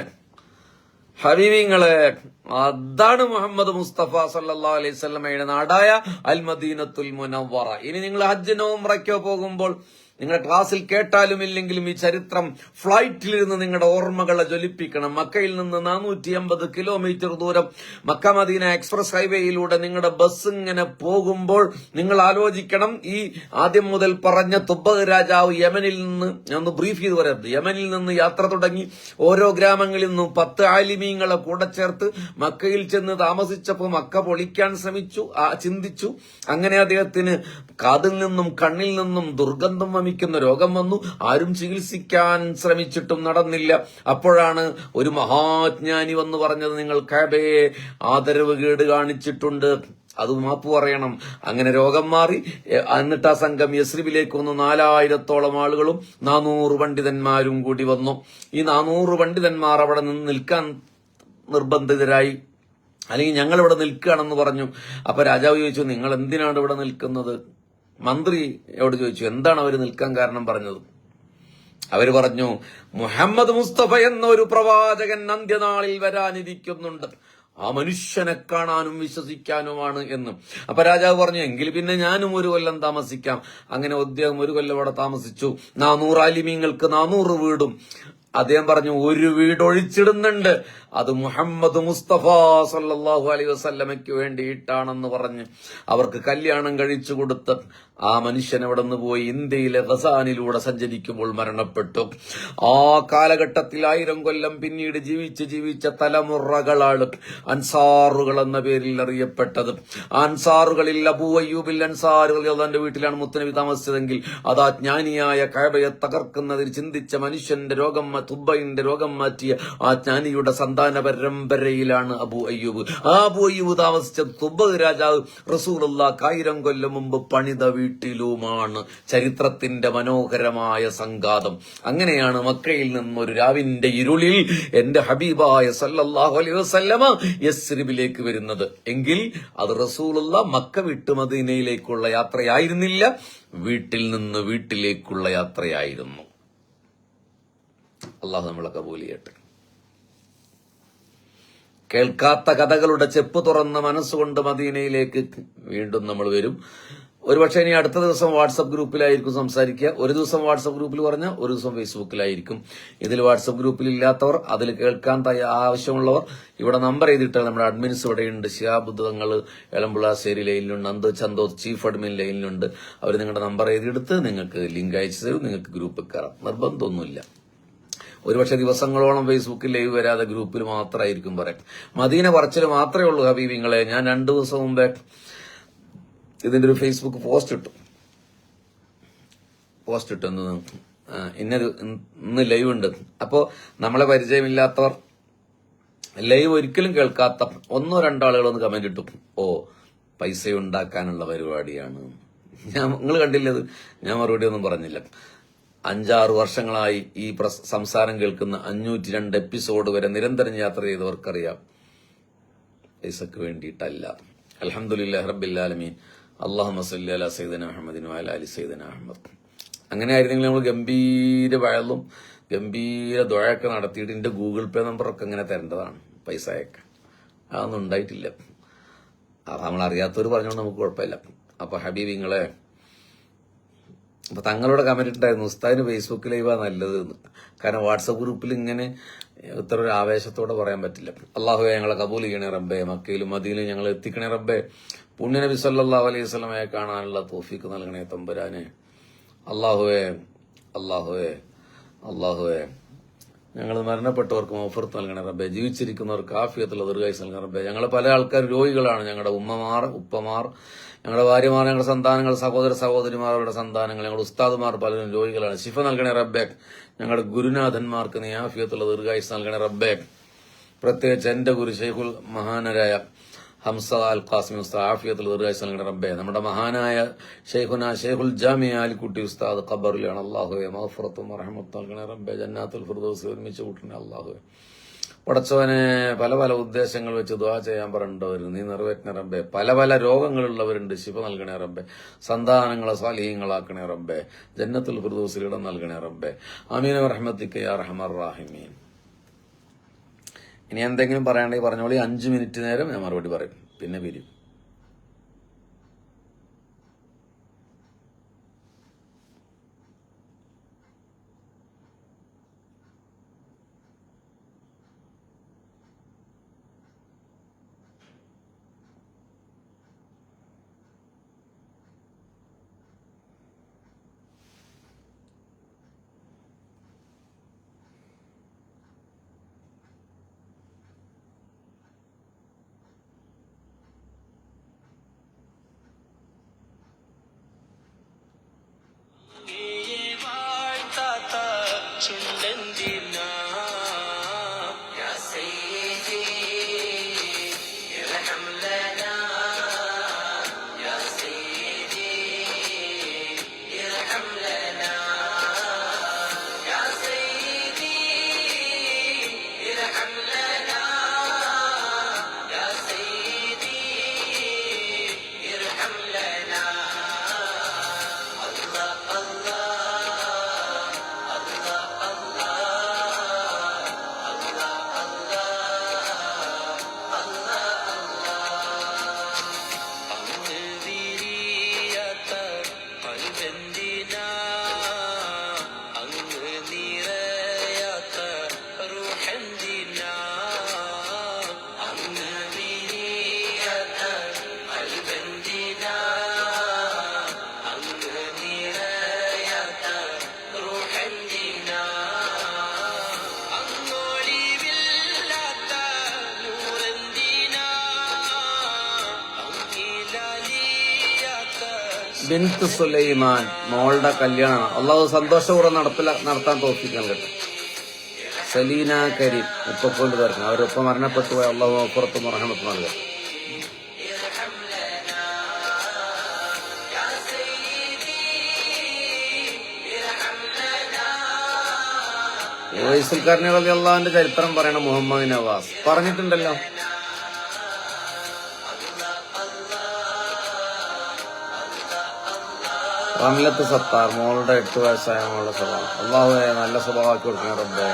അതാണ് മുഹമ്മദ് മുസ്തഫ സല്ലല്ലാഹു അലൈഹി വസല്ലമയുടെ നാടായ അൽ മദീനത്തുൽ മുനവ്വറ. ഇനി നിങ്ങൾ ഹജ്ജിനോ ഉംറയ്ക്കോ പോകുമ്പോൾ നിങ്ങളുടെ ക്ലാസ്സിൽ കേട്ടാലും ഇല്ലെങ്കിലും ഈ ചരിത്രം ഫ്ലൈറ്റിലിരുന്ന് നിങ്ങളുടെ ഓർമ്മകളെ ജ്വലിപ്പിക്കണം. മക്കയിൽ നിന്ന് 450 കിലോമീറ്റർ ദൂരം മക്ക മദീന എക്സ്പ്രസ് ഹൈവേയിലൂടെ നിങ്ങളുടെ ബസ് ഇങ്ങനെ പോകുമ്പോൾ നിങ്ങൾ ആലോചിക്കണം, ഈ ആദ്യം മുതൽ പറഞ്ഞ തുബ്ബഖ് രാജാവ് യമനിൽ നിന്ന്, ഞാൻ ഒന്ന് ബ്രീഫ് ചെയ്ത് പറയാം, യമനിൽ നിന്ന് യാത്ര തുടങ്ങി ഓരോ ഗ്രാമങ്ങളിൽ നിന്നും 10 ആലിമീങ്ങളെ കൂടെ ചേർത്ത് മക്കയിൽ ചെന്ന് താമസിച്ചപ്പോൾ മക്ക പൊളിക്കാൻ ശ്രമിച്ചു, ചിന്തിച്ചു. അങ്ങനെ അദ്ദേഹത്തിന് കാതിൽ നിന്നും കണ്ണിൽ നിന്നും ദുർഗന്ധം വമിക്കുന്ന രോഗം വന്നു. ആരും ചികിത്സിക്കാൻ ശ്രമിച്ചിട്ടും നടന്നില്ല. അപ്പോഴാണ് ഒരു മഹാജ്ഞാനി വന്ന് പറഞ്ഞത്, നിങ്ങൾ കഅബയെ ആദരവ് കേട് കാണിച്ചിട്ടുണ്ട്, അത് മാപ്പ് പറയണം. അങ്ങനെ രോഗം മാറി. എന്നിട്ട് ആ സംഘം യസ്രിബിലേക്ക് വന്നു. 4000-ഓളം ആളുകളും 400 പണ്ഡിതന്മാരും കൂടി വന്നു. ഈ 400 പണ്ഡിതന്മാർ അവിടെ നിന്ന് നിൽക്കാൻ നിർബന്ധിതരായി, അല്ലെങ്കിൽ ഞങ്ങൾ ഇവിടെ നിൽക്കുകയാണെന്ന് പറഞ്ഞു. അപ്പൊ രാജാവ് ചോദിച്ചു, നിങ്ങൾ എന്തിനാണ് ഇവിടെ നിൽക്കുന്നത്? മന്ത്രിയോട് ചോദിച്ചു, എന്താണ് അവർ നിൽക്കാൻ കാരണം പറഞ്ഞത്? അവര് പറഞ്ഞു, മുഹമ്മദ് മുസ്തഫ എന്ന ഒരു പ്രവാചകൻ അന്ത്യനാളിൽ വരാനിരിക്കുന്നുണ്ട്, ആ മനുഷ്യനെ കാണാനും വിശ്വസിക്കാനുമാണ് എന്ന്. അപ്പൊ രാജാവ് പറഞ്ഞു, എങ്കിൽ പിന്നെ ഞാനും ഒരു കൊല്ലം താമസിക്കാം. അങ്ങനെ അദ്ദേഹം ഒരു കൊല്ലം അവിടെ താമസിച്ചു. 400 ആലിമീങ്ങൾക്ക് 400 വീടും. അദ്ദേഹം പറഞ്ഞു, ഒരു വീട് ഒഴിച്ചിടുന്നുണ്ട്, അത് മുഹമ്മദ് മുസ്തഫ സല്ലല്ലാഹു അലൈഹി വസല്ലമയ്ക്ക് വേണ്ടിയിട്ടാണെന്ന് പറഞ്ഞ് അവർക്ക് കല്യാണം കഴിച്ചു കൊടുത്ത് ആ മനുഷ്യൻ അവിടെ നിന്ന് പോയി ഇന്ത്യയിലെ ഖസാനിലൂടെ സഞ്ചരിക്കുമ്പോൾ മരണപ്പെട്ടു. ആ കാലഘട്ടത്തിൽ 1000 കൊല്ലം പിന്നീട് ജീവിച്ച തലമുറകളാണ് അൻസാറുകൾ എന്ന പേരിൽ അറിയപ്പെട്ടത്. അൻസാറുകളിൽ അബൂ അയ്യൂബിൽ അൻസാരി റളിയല്ലാഹുവിന്റെ വീട്ടിലാണ് മുത്തനബി താമസിച്ചതെങ്കിൽ അതാ ജ്ഞാനിയായ കഅബയെ തകർക്കുന്നതിൽ ചിന്തിച്ച മനുഷ്യന്റെ രോഗം, തുബ്ബയിന്റെ രോഗം മാറ്റിയ ആ ജ്ഞാനിയുടെ സന്താന പരമ്പരയിലാണ് അബൂ അയ്യൂബ്. ആ അബൂ അയ്യൂബ് താമസിച്ച തുബ്ബഖ് രാജാവ് റസൂലുള്ളാഹിക്ക് 1000 കൊല്ലം മുമ്പ് പണിത വീട്ടിലുമാണ്. ചരിത്രത്തിന്റെ മനോഹരമായ സംഘാതം. അങ്ങനെയാണ് മക്കയിൽ നിന്നൊരു രാവിന്റെ ഇരുളിൽ എന്റെ ഹബീബായ സല്ലല്ലാഹു അലൈഹി വസല്ലമ യസ്രിബിലേക്ക് വരുന്നത്. എങ്കിൽ അത് റസൂലുള്ളാഹ് മക്ക വിട്ട് മദീനയിലേക്കുള്ള യാത്രയായിരുന്നില്ല, വീട്ടിൽ നിന്ന് വീട്ടിലേക്കുള്ള യാത്രയായിരുന്നു. അള്ളാഹു നമ്മളെ കബൂൽ ചെയ്യട്ടെ. കേൾക്കാത്ത കഥകളുടെ ചെപ്പ് തുറന്ന മനസ്സുകൊണ്ട് മദീനയിലേക്ക് വീണ്ടും നമ്മൾ വരും. ഒരുപക്ഷെ ഇനി അടുത്ത ദിവസം വാട്സപ്പ് ഗ്രൂപ്പിലായിരിക്കും സംസാരിക്കുക. ഒരു ദിവസം വാട്സപ്പ് ഗ്രൂപ്പിൽ പറഞ്ഞാൽ ഒരു ദിവസം ഫേസ്ബുക്കിലായിരിക്കും. ഇതിൽ വാട്സപ്പ് ഗ്രൂപ്പിൽ ഇല്ലാത്തവർ, അതിൽ കേൾക്കാൻ ആവശ്യമുള്ളവർ ഇവിടെ നമ്പർ എഴുതിയിട്ടാൽ നമ്മുടെ അഡ്മിൻസ് ഇവിടെയുണ്ട്. ഷിഹാബുദ് തങ്ങൾ എളമ്പുളാശ്ശേരി ലൈനിലുണ്ട്, നന്ദ് ചന്തോസ് ചീഫ് അഡ്മിൻ ലൈനിലുണ്ട്. അവർ നിങ്ങളുടെ നമ്പർ എഴുതിയെടുത്ത് നിങ്ങൾക്ക് ലിങ്ക് അയച്ചു തരും. നിങ്ങൾക്ക് ഗ്രൂപ്പിൽ കയറാം, നിർബന്ധമൊന്നുമില്ല. ഒരുപക്ഷെ ദിവസങ്ങളോളം ഫേസ്ബുക്കിൽ ലൈവ് വരാതെ ഗ്രൂപ്പിൽ മാത്രമായിരിക്കും പറയാം. മദീന പറച്ചിൽ മാത്രമേ ഉള്ളൂ ഹബീബിങ്ങളെ. ഞാൻ 2 ദിവസം മുമ്പേ ഇതിന്റെ ഒരു ഫേസ്ബുക്ക് പോസ്റ്റ് ഇട്ടു ഇന്ന് ലൈവ് ഉണ്ട്. അപ്പോ നമ്മളെ പരിചയമില്ലാത്തവർ, ലൈവ് ഒരിക്കലും കേൾക്കാത്ത 1-2 ആളുകളൊന്ന് കമന്റ് ഇട്ടു, ഓ പൈസ ഉണ്ടാക്കാനുള്ള പരിപാടിയാണ്. നിങ്ങൾ കണ്ടില്ലത്? ഞാൻ മറുപടി ഒന്നും പറഞ്ഞില്ല. 5-6 വർഷങ്ങളായി ഈ സംസാരം കേൾക്കുന്ന 502 എപ്പിസോഡ് വരെ നിരന്തരം യാത്ര ചെയ്തവർക്കറിയാം, പൈസക്ക് വേണ്ടിയിട്ടല്ല. അൽഹംദുലില്ലാഹി റബ്ബിൽ ആലമീൻ. അല്ലാഹുമ്മ സ്വല്ലി അലാ സയ്യിദിനാ മുഹമ്മദിൻ വഅലാ ആലി സയ്യിദിനാ മുഹമ്മദ്. അങ്ങനെ ആയിരുന്നെങ്കിൽ നമ്മൾ ഗംഭീര വയലും ഗംഭീര ദുആയൊക്കെ നടത്തിയിട്ട് എന്റെ ഗൂഗിൾ പേ നമ്പറൊക്കെ ഇങ്ങനെ തരേണ്ടതാണ്, പൈസ അയക്കാൻ. അതൊന്നും ഉണ്ടായിട്ടില്ല. അത് നമ്മൾ അറിയാത്തവർ പറഞ്ഞുകൊണ്ട് നമുക്ക് കുഴപ്പമില്ല. അപ്പൊ ഹബീബിങ്ങളെ, അപ്പൊ തങ്ങളുടെ കമന്റ് ഉണ്ടായിരുന്നു, ഉസ്താദിന് ഫേസ്ബുക്ക് ലൈവാ നല്ലത് എന്ന്. കാരണം വാട്സപ്പ് ഗ്രൂപ്പിൽ ഇങ്ങനെ ഇത്ര ഒരു ആവേശത്തോടെ പറയാൻ പറ്റില്ല. അള്ളാഹുവെ ഞങ്ങളെ കബൂൽ ചെയ്യണേ റബ്ബേ, മക്കയിലും മദീനയിലും ഞങ്ങൾ എത്തിക്കണേ റബ്ബേ, പുണ്യനബി സല്ലല്ലാഹു അലൈഹി വസല്ലമയെ കാണാനുള്ള തൗഫീക്ക് നൽകണേ തമ്പുരാനെ. അള്ളാഹുവേ അള്ളാഹുവേ അള്ളാഹുവേ, ഞങ്ങൾ മരണപ്പെട്ടവർക്ക് മഗ്ഫിറത്ത് നൽകണേ റബ്ബേ, ജീവിച്ചിരിക്കുന്നവർക്ക് ആഫിയത്തുള്ള ദീർഘായുസ്സ് നൽകണേ റബ്ബേ. ഞങ്ങൾ പല ആൾക്കാർ രോഗികളാണ്. ഞങ്ങളുടെ ഉമ്മമാർ, ഉപ്പമാർ, ഞങ്ങളുടെ ഭാര്യമാർ, ഞങ്ങളുടെ സന്താനങ്ങൾ, സഹോദര സഹോദരിമാർ, അവരുടെ സന്താനങ്ങൾ, ഞങ്ങളുടെ ഉസ്താദുമാർ പലരും രോഗികളാണ്. ശിഫ നൽകണേ റബ്ബേ. ഞങ്ങളുടെ ഗുരുനാഥന്മാർക്ക് നീ ആഫിയത്തുള്ള ദീർഘായുസ്സ് നൽകണേ റബ്ബേ. പ്രത്യേകിച്ച് എന്റെ ഗുരു ശൈഖുൽ മഹാനരായ ഹംസ അൽ ഖാസിമി ഉസ്താദ് ആഫിയത്തുള്ള ദീർഘായുസ്സ് നൽകണേ റബ്ബേ. നമ്മുടെ മഹാനായ ശൈഖുൽ ജാമിഅ ആലിക്കുട്ടി ഉസ്താദ് ഖബറിലാണ്. അല്ലാഹുവേ മഗ്ഫിറത്തും റഹ്മത്തും നൽകണേ റബ്ബേ. ജന്നാത്തുൽ ഫിർദൗസിൽ ഒരുമിച്ച് കൂട്ടണേ അല്ലാഹുവേ. പടച്ചവനെ, പല പല ഉദ്ദേശങ്ങൾ വെച്ച് ദുആ ചെയ്യാൻ പറഞ്ഞവർ നീ നിറവേറ്റണേ റബ്ബേ. പല പല രോഗങ്ങളുള്ളവരുണ്ട്, ശിഫ നൽകണേ റബ്ബേ. സന്താനങ്ങളെ സാലിഹീങ്ങളാക്കണേ റബ്ബേ. ജന്നത്തുൽ ഫിർദൗസിൽ ഇടം നൽകണേ റബ്ബേ. ആമീൻ ബിറഹ്മതിക യാ അർഹമർ റഹീമീൻ. ഇനി എന്തെങ്കിലും പറയാണ്ടെങ്കിൽ പറഞ്ഞോളി. 5 മിനിറ്റ് നേരം ഞാൻ മറുപടി പറയും, പിന്നെ പിരിയും. ബിൻത്ത് സുലൈമാൻ മോളുടെ കല്യാണം അള്ളാഹു സന്തോഷപൂർവ്വം നടത്താൻ തോന്നിക്കാൻ കേട്ടോ. സലീന കരീം ഉപ്പക്കൊണ്ട് തീർക്കണം. അവരൊപ്പം മരണപ്പെട്ടു പോയ അള്ളാഹു അപ്പുറത്തും റഹ്മത്ത് നൽകുക. വൈസുൽക്കാരനെ അള്ളാഹുവിന്റെ ചരിത്രം പറയണ മുഹമ്മദ് നവാസ് പറഞ്ഞിട്ടുണ്ടല്ലോ. റംലത്ത് സത്താർ മോളുടെ 8 വയസ്സായ മോളുടെ സ്വഭാവം അള്ളാഹുവെ നല്ല സ്വഭാവമാക്കി കൊടുക്കുന്ന റബ്ബേ.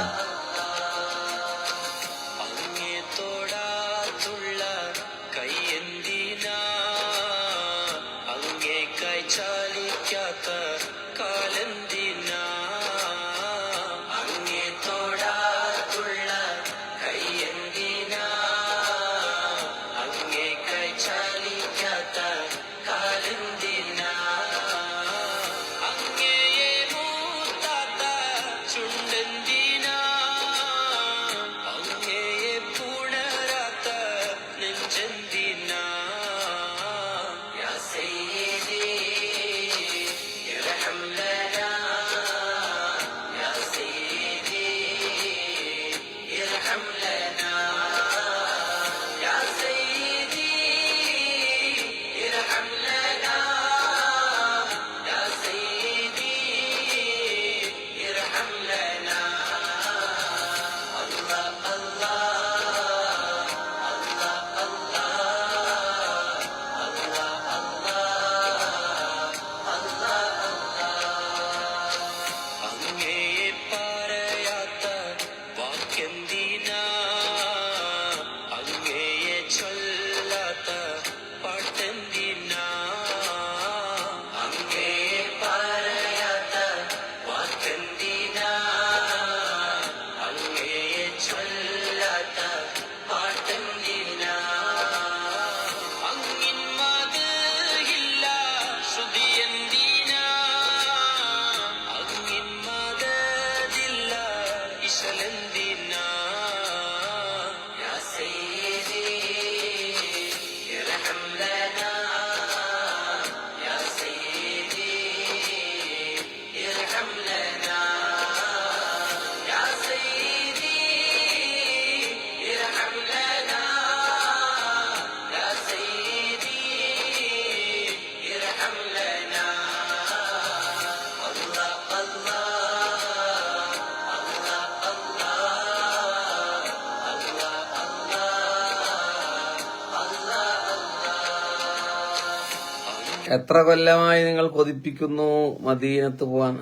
എത്ര കൊല്ലമായി നിങ്ങൾ കൊതിപ്പിക്കുന്നു മദീനത്ത് പോവാൻ?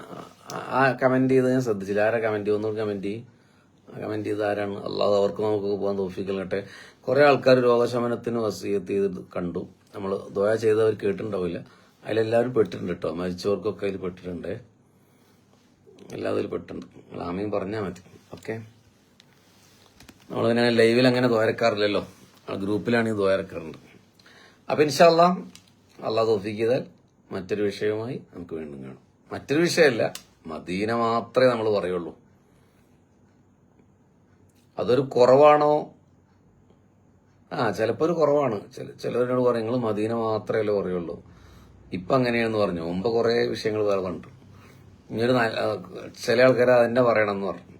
ആ കമന്റ് ചെയ്ത് ഞാൻ ശ്രദ്ധിച്ചില്ല. ആരാ കമന്റ് ചെയ്യുന്നു? കമന്റ് ചെയ്ത് ആരാണ്? അല്ലാതെ അവർക്ക് നമുക്ക് പോകാൻ തോഫിക്കട്ടെ. കുറെ ആൾക്കാർ രോഗശമനത്തിന് വസിയത്ത് ചെയ്ത് കണ്ടു. നമ്മൾ ദുആ ചെയ്തവർ കേട്ടിട്ടുണ്ടാവില്ല. അതിലെല്ലാവരും പെട്ടിട്ടുണ്ട് കേട്ടോ. മരിച്ചവർക്കൊക്കെ അതിൽ പെട്ടിട്ടുണ്ട്. എല്ലാവരും അതിൽ പെട്ടിട്ടുണ്ട്. ആമീൻ പറഞ്ഞാൽ മതി. ഓക്കെ, നമ്മളിങ്ങനെ ലൈവിൽ അങ്ങനെ ദ്വാരക്കാറില്ലല്ലോ, ഗ്രൂപ്പിലാണെങ്കിൽ ദ്വാരക്കാറുണ്ട്. അപ്പൊ ഇൻഷാ അല്ലാഹ് അള്ളാഹ് തൗഫീഖ് ചെയ്താൽ മറ്റൊരു വിഷയവുമായി നമുക്ക് വീണ്ടും കാണാം. മറ്റൊരു വിഷയമല്ല, മദീന മാത്രമേ നമ്മൾ പറയുള്ളൂ. അതൊരു കുറവാണോ? ചിലപ്പോൾ ഒരു കുറവാണ്. ചിലവരോട് പറയും നിങ്ങൾ മദീന മാത്രമല്ലേ പറയുള്ളൂ, ഇപ്പൊ അങ്ങനെയാണെന്ന് പറഞ്ഞു. മുമ്പ് കുറെ വിഷയങ്ങൾ വേറെ കണ്ടു. ഇനിയൊരു ചില ആൾക്കാർ അതെന്നെ പറയണം എന്ന് പറഞ്ഞു.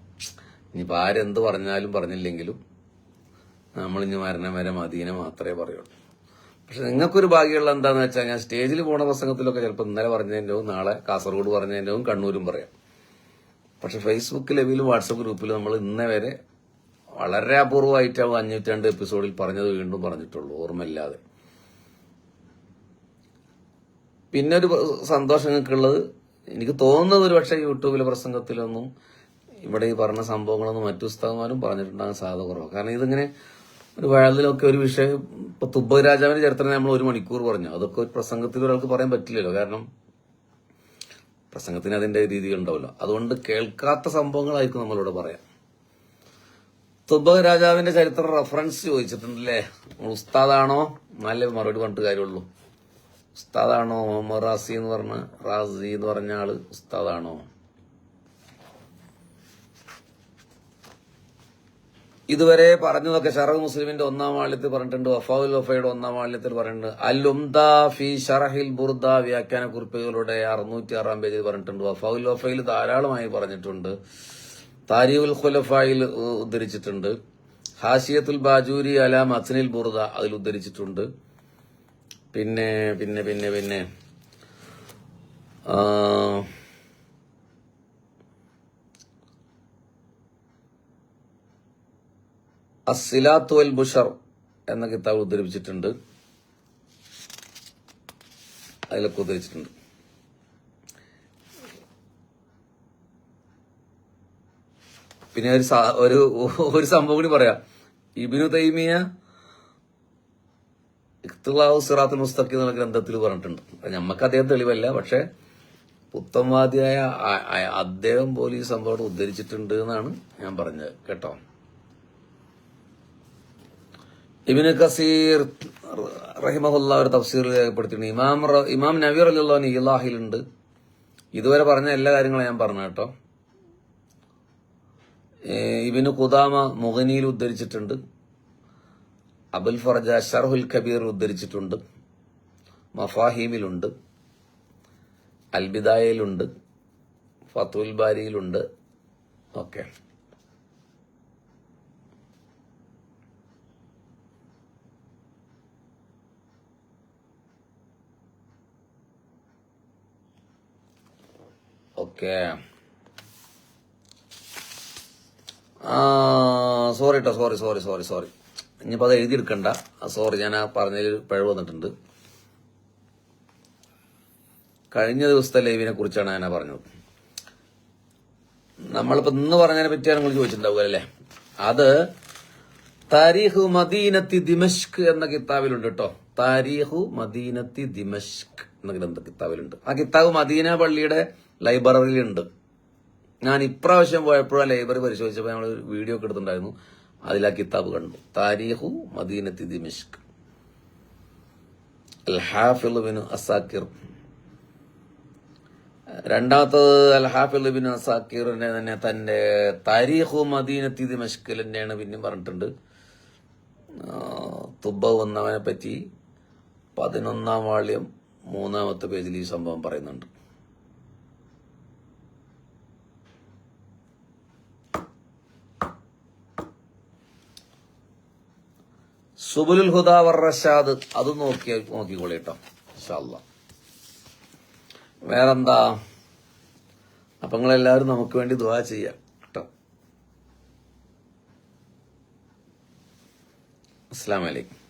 ഇനിയിപ്പോൾ ആരെന്ത് പറഞ്ഞാലും പറഞ്ഞില്ലെങ്കിലും നമ്മളിഞ്ഞ് മരണം വരെ മദീന മാത്രമേ പറയുള്ളൂ. പക്ഷെ നിങ്ങൾക്കൊരു ഭാഗ്യമുള്ള എന്താന്ന് വെച്ചാൽ, ഞാൻ സ്റ്റേജിൽ പോണ പ്രസംഗത്തിലൊക്കെ ചിലപ്പോൾ ഇന്നലെ പറഞ്ഞതിൻ്റെവും നാളെ കാസർഗോഡ് പറഞ്ഞതിൻ്റെവും കണ്ണൂരും പറയാം. പക്ഷെ ഫേസ്ബുക്ക് ലെവലും വാട്സപ്പ് ഗ്രൂപ്പിലും നമ്മൾ ഇന്നേ വരെ വളരെ അപൂർവമായിട്ടാവും 502 എപ്പിസോഡിൽ പറഞ്ഞത് വീണ്ടും പറഞ്ഞിട്ടുള്ളൂ, ഓർമ്മയില്ലാതെ. പിന്നെ ഒരു സന്തോഷം നിങ്ങൾക്കുള്ളത്, എനിക്ക് തോന്നുന്നത് ഒരു പക്ഷേ യൂട്യൂബിലെ പ്രസംഗത്തിലൊന്നും ഇവിടെ ഈ പറഞ്ഞ സംഭവങ്ങളൊന്നും മറ്റു ഉസ്താദന്മാരും പറഞ്ഞിട്ടുണ്ടാകാൻ സാധ്യത കുറവാണ്. കാരണം ഇതിങ്ങനെ ഒരു വയലിലൊക്കെ ഒരു വിഷയം, ഇപ്പൊ തുബ്ബ രാജാവിന്റെ ചരിത്രം നമ്മൾ 1 മണിക്കൂർ പറഞ്ഞു. അതൊക്കെ ഒരു പ്രസംഗത്തിൽ ഒരാൾക്ക് പറയാൻ പറ്റില്ലല്ലോ, കാരണം പ്രസംഗത്തിന് അതിന്റെ രീതികൾ ഉണ്ടാവല്ലോ. അതുകൊണ്ട് കേൾക്കാത്ത സംഭവങ്ങളായിരിക്കും നമ്മളിവിടെ പറയാം. തുബ്ബ രാജാവിന്റെ ചരിത്രം റെഫറൻസ് ചോദിച്ചിട്ടുണ്ടല്ലേ, ഉസ്താദാണോ? നല്ല മറുപടി പറഞ്ഞിട്ട് കാര്യമുള്ളൂ. ഉസ്താദാണോ? മുഹമ്മദ് റാസി എന്ന് പറഞ്ഞ ആള് ഉസ്താദാണോ? ഇതുവരെ പറഞ്ഞതൊക്കെ ഷറഹ് മുസ്ലിമിന്റെ 1-ാം വാള്യത്തിൽ പറഞ്ഞിട്ടുണ്ട്, വഫാഉൽ വഫയുടെ 1-ാം വാള്യത്തിൽ പറഞ്ഞിട്ടുണ്ട്, അൽ ഉംദ ഫി ഷറഹിൽ ബുർദ വ്യാഖ്യാന കുറിപ്പുകളുടെ 606-ാം പേജിൽ പറഞ്ഞിട്ടുണ്ട്, വഫാഉൽ വഫയിൽ ധാരാളമായി പറഞ്ഞിട്ടുണ്ട്, താരീഖുൽ ഖുലഫായിൽ ഉദ്ധരിച്ചിട്ടുണ്ട്, ഹാഷിയത്തുൽ ബാജൂരി അല മത്നിൽ ബുർദ അതിൽ ഉദ്ധരിച്ചിട്ടുണ്ട്. പിന്നെ പിന്നെ പിന്നെ പിന്നെ അസ്സിലാത്തു വൽ ബുഷർ എന്ന കിതാബ് ഉദ്ധരിച്ചിട്ടുണ്ട്, അതിലൊക്കെ ഉദ്ധരിച്ചിട്ടുണ്ട്. പിന്നെ ഒരു സംഭവം കൂടി പറയാം. ഇബ്നു തൈമിയ ഇഖ്തിലാഉ സിറാത്തുൽ മുസ്തഖീം എന്ന ഗ്രന്ഥത്തിൽ പറഞ്ഞിട്ടുണ്ട്. നമുക്ക് അദ്ദേഹം തെളിവല്ല, പക്ഷെ പുത്തംവാദിയായ അദ്ദേഹം പോലും ഈ സംഭവം ഉദ്ധരിച്ചിട്ടുണ്ട് എന്നാണ് ഞാൻ പറഞ്ഞത് കേട്ടോ. ഇബ്നു കസീർ റഹിമഹുല്ലാഹ് ഒരു തഫ്സീറിൽ രേഖപ്പെടുത്തിയിട്ടുണ്ട്. ഇമാം നവവി റളിയല്ലാഹു അൻഹു ഇലാഹിലുണ്ട്. ഇതുവരെ പറഞ്ഞ എല്ലാ കാര്യങ്ങളും ഞാൻ പറഞ്ഞു കേട്ടോ. ഇബ്നു ഖുദാമ മുഗ്നിയിൽ ഉദ്ധരിച്ചിട്ടുണ്ട്, അബുൽ ഫർജ ഷർഹുൽ കബീർ ഉദ്ധരിച്ചിട്ടുണ്ട്, മഫാഹീമിലുണ്ട്, അൽബിദായയിലുണ്ട്, ഫത്തുൽ ബാരിയിലുണ്ട്. Okay, okay. സോറി കേട്ടോ, സോറി. ഇനിയിപ്പോൾ അത് എഴുതിയെടുക്കണ്ട. സോറി, ഞാൻ ആ പറഞ്ഞതിൽ പിഴവ് വന്നിട്ടുണ്ട്. കഴിഞ്ഞ ദിവസത്തെ ലൈവിനെ കുറിച്ചാണ് ഞാൻ പറഞ്ഞത്. നമ്മളിപ്പോൾ ഇന്ന് പറഞ്ഞതിനെ പറ്റിയാണ് നിങ്ങൾ ചോദിച്ചിട്ടുണ്ടാവുക അല്ലേ. അത് താരീഖു മദീനത്തി ദിമഷ്ക് എന്ന കിതാബിലുണ്ട് കേട്ടോ. താരീഖു മദീനത്തി ദിമഷ്ക് എന്ന കിതാബിലുണ്ട്. ആ കിതാബ് മദീന പള്ളിയുടെ ലൈബ്രറിയിലുണ്ട്. ഞാൻ ഇപ്രാവശ്യം പോയപ്പോഴാണ് ലൈബ്രറി പരിശോധിച്ചപ്പോൾ ഞങ്ങൾ ഒരു വീഡിയോ ഒക്കെ എടുത്തിട്ടുണ്ടായിരുന്നു. അതിൽ ആ കിതാബ് കണ്ടു, താരീഖു മദീനത്തി ദിമഷ്ക്, അൽ ഹാഫിള് ബിൻ അസാക്കിർ. രണ്ടാമത്തത് അൽ ഹാഫിള് ബിൻ അസാക്കിറിന്റെ തന്നെ തന്റെ താരീഖു മദീനത്തി ദിമഷ്കിൽ തന്നെയാണ് പിന്നെയും പറഞ്ഞിട്ടുണ്ട്. തുബ്ബ വന്നവനെ പറ്റി 11-ാം വാള്യം 3-ാമത്തെ പേജിൽ ഈ സംഭവം പറയുന്നുണ്ട്. സുബുലുൽ ഹുദാ വർ റഷാദ് അത് നോക്കിക്കോളി കേട്ടോ ഇൻഷാ അല്ലാഹ്. വേറെന്താ? അപ്പൊ നിങ്ങളെല്ലാവരും നമുക്ക് വേണ്ടി ദുആ ചെയ്യാം കേട്ടോ. അസ്സലാമു അലൈക്കും.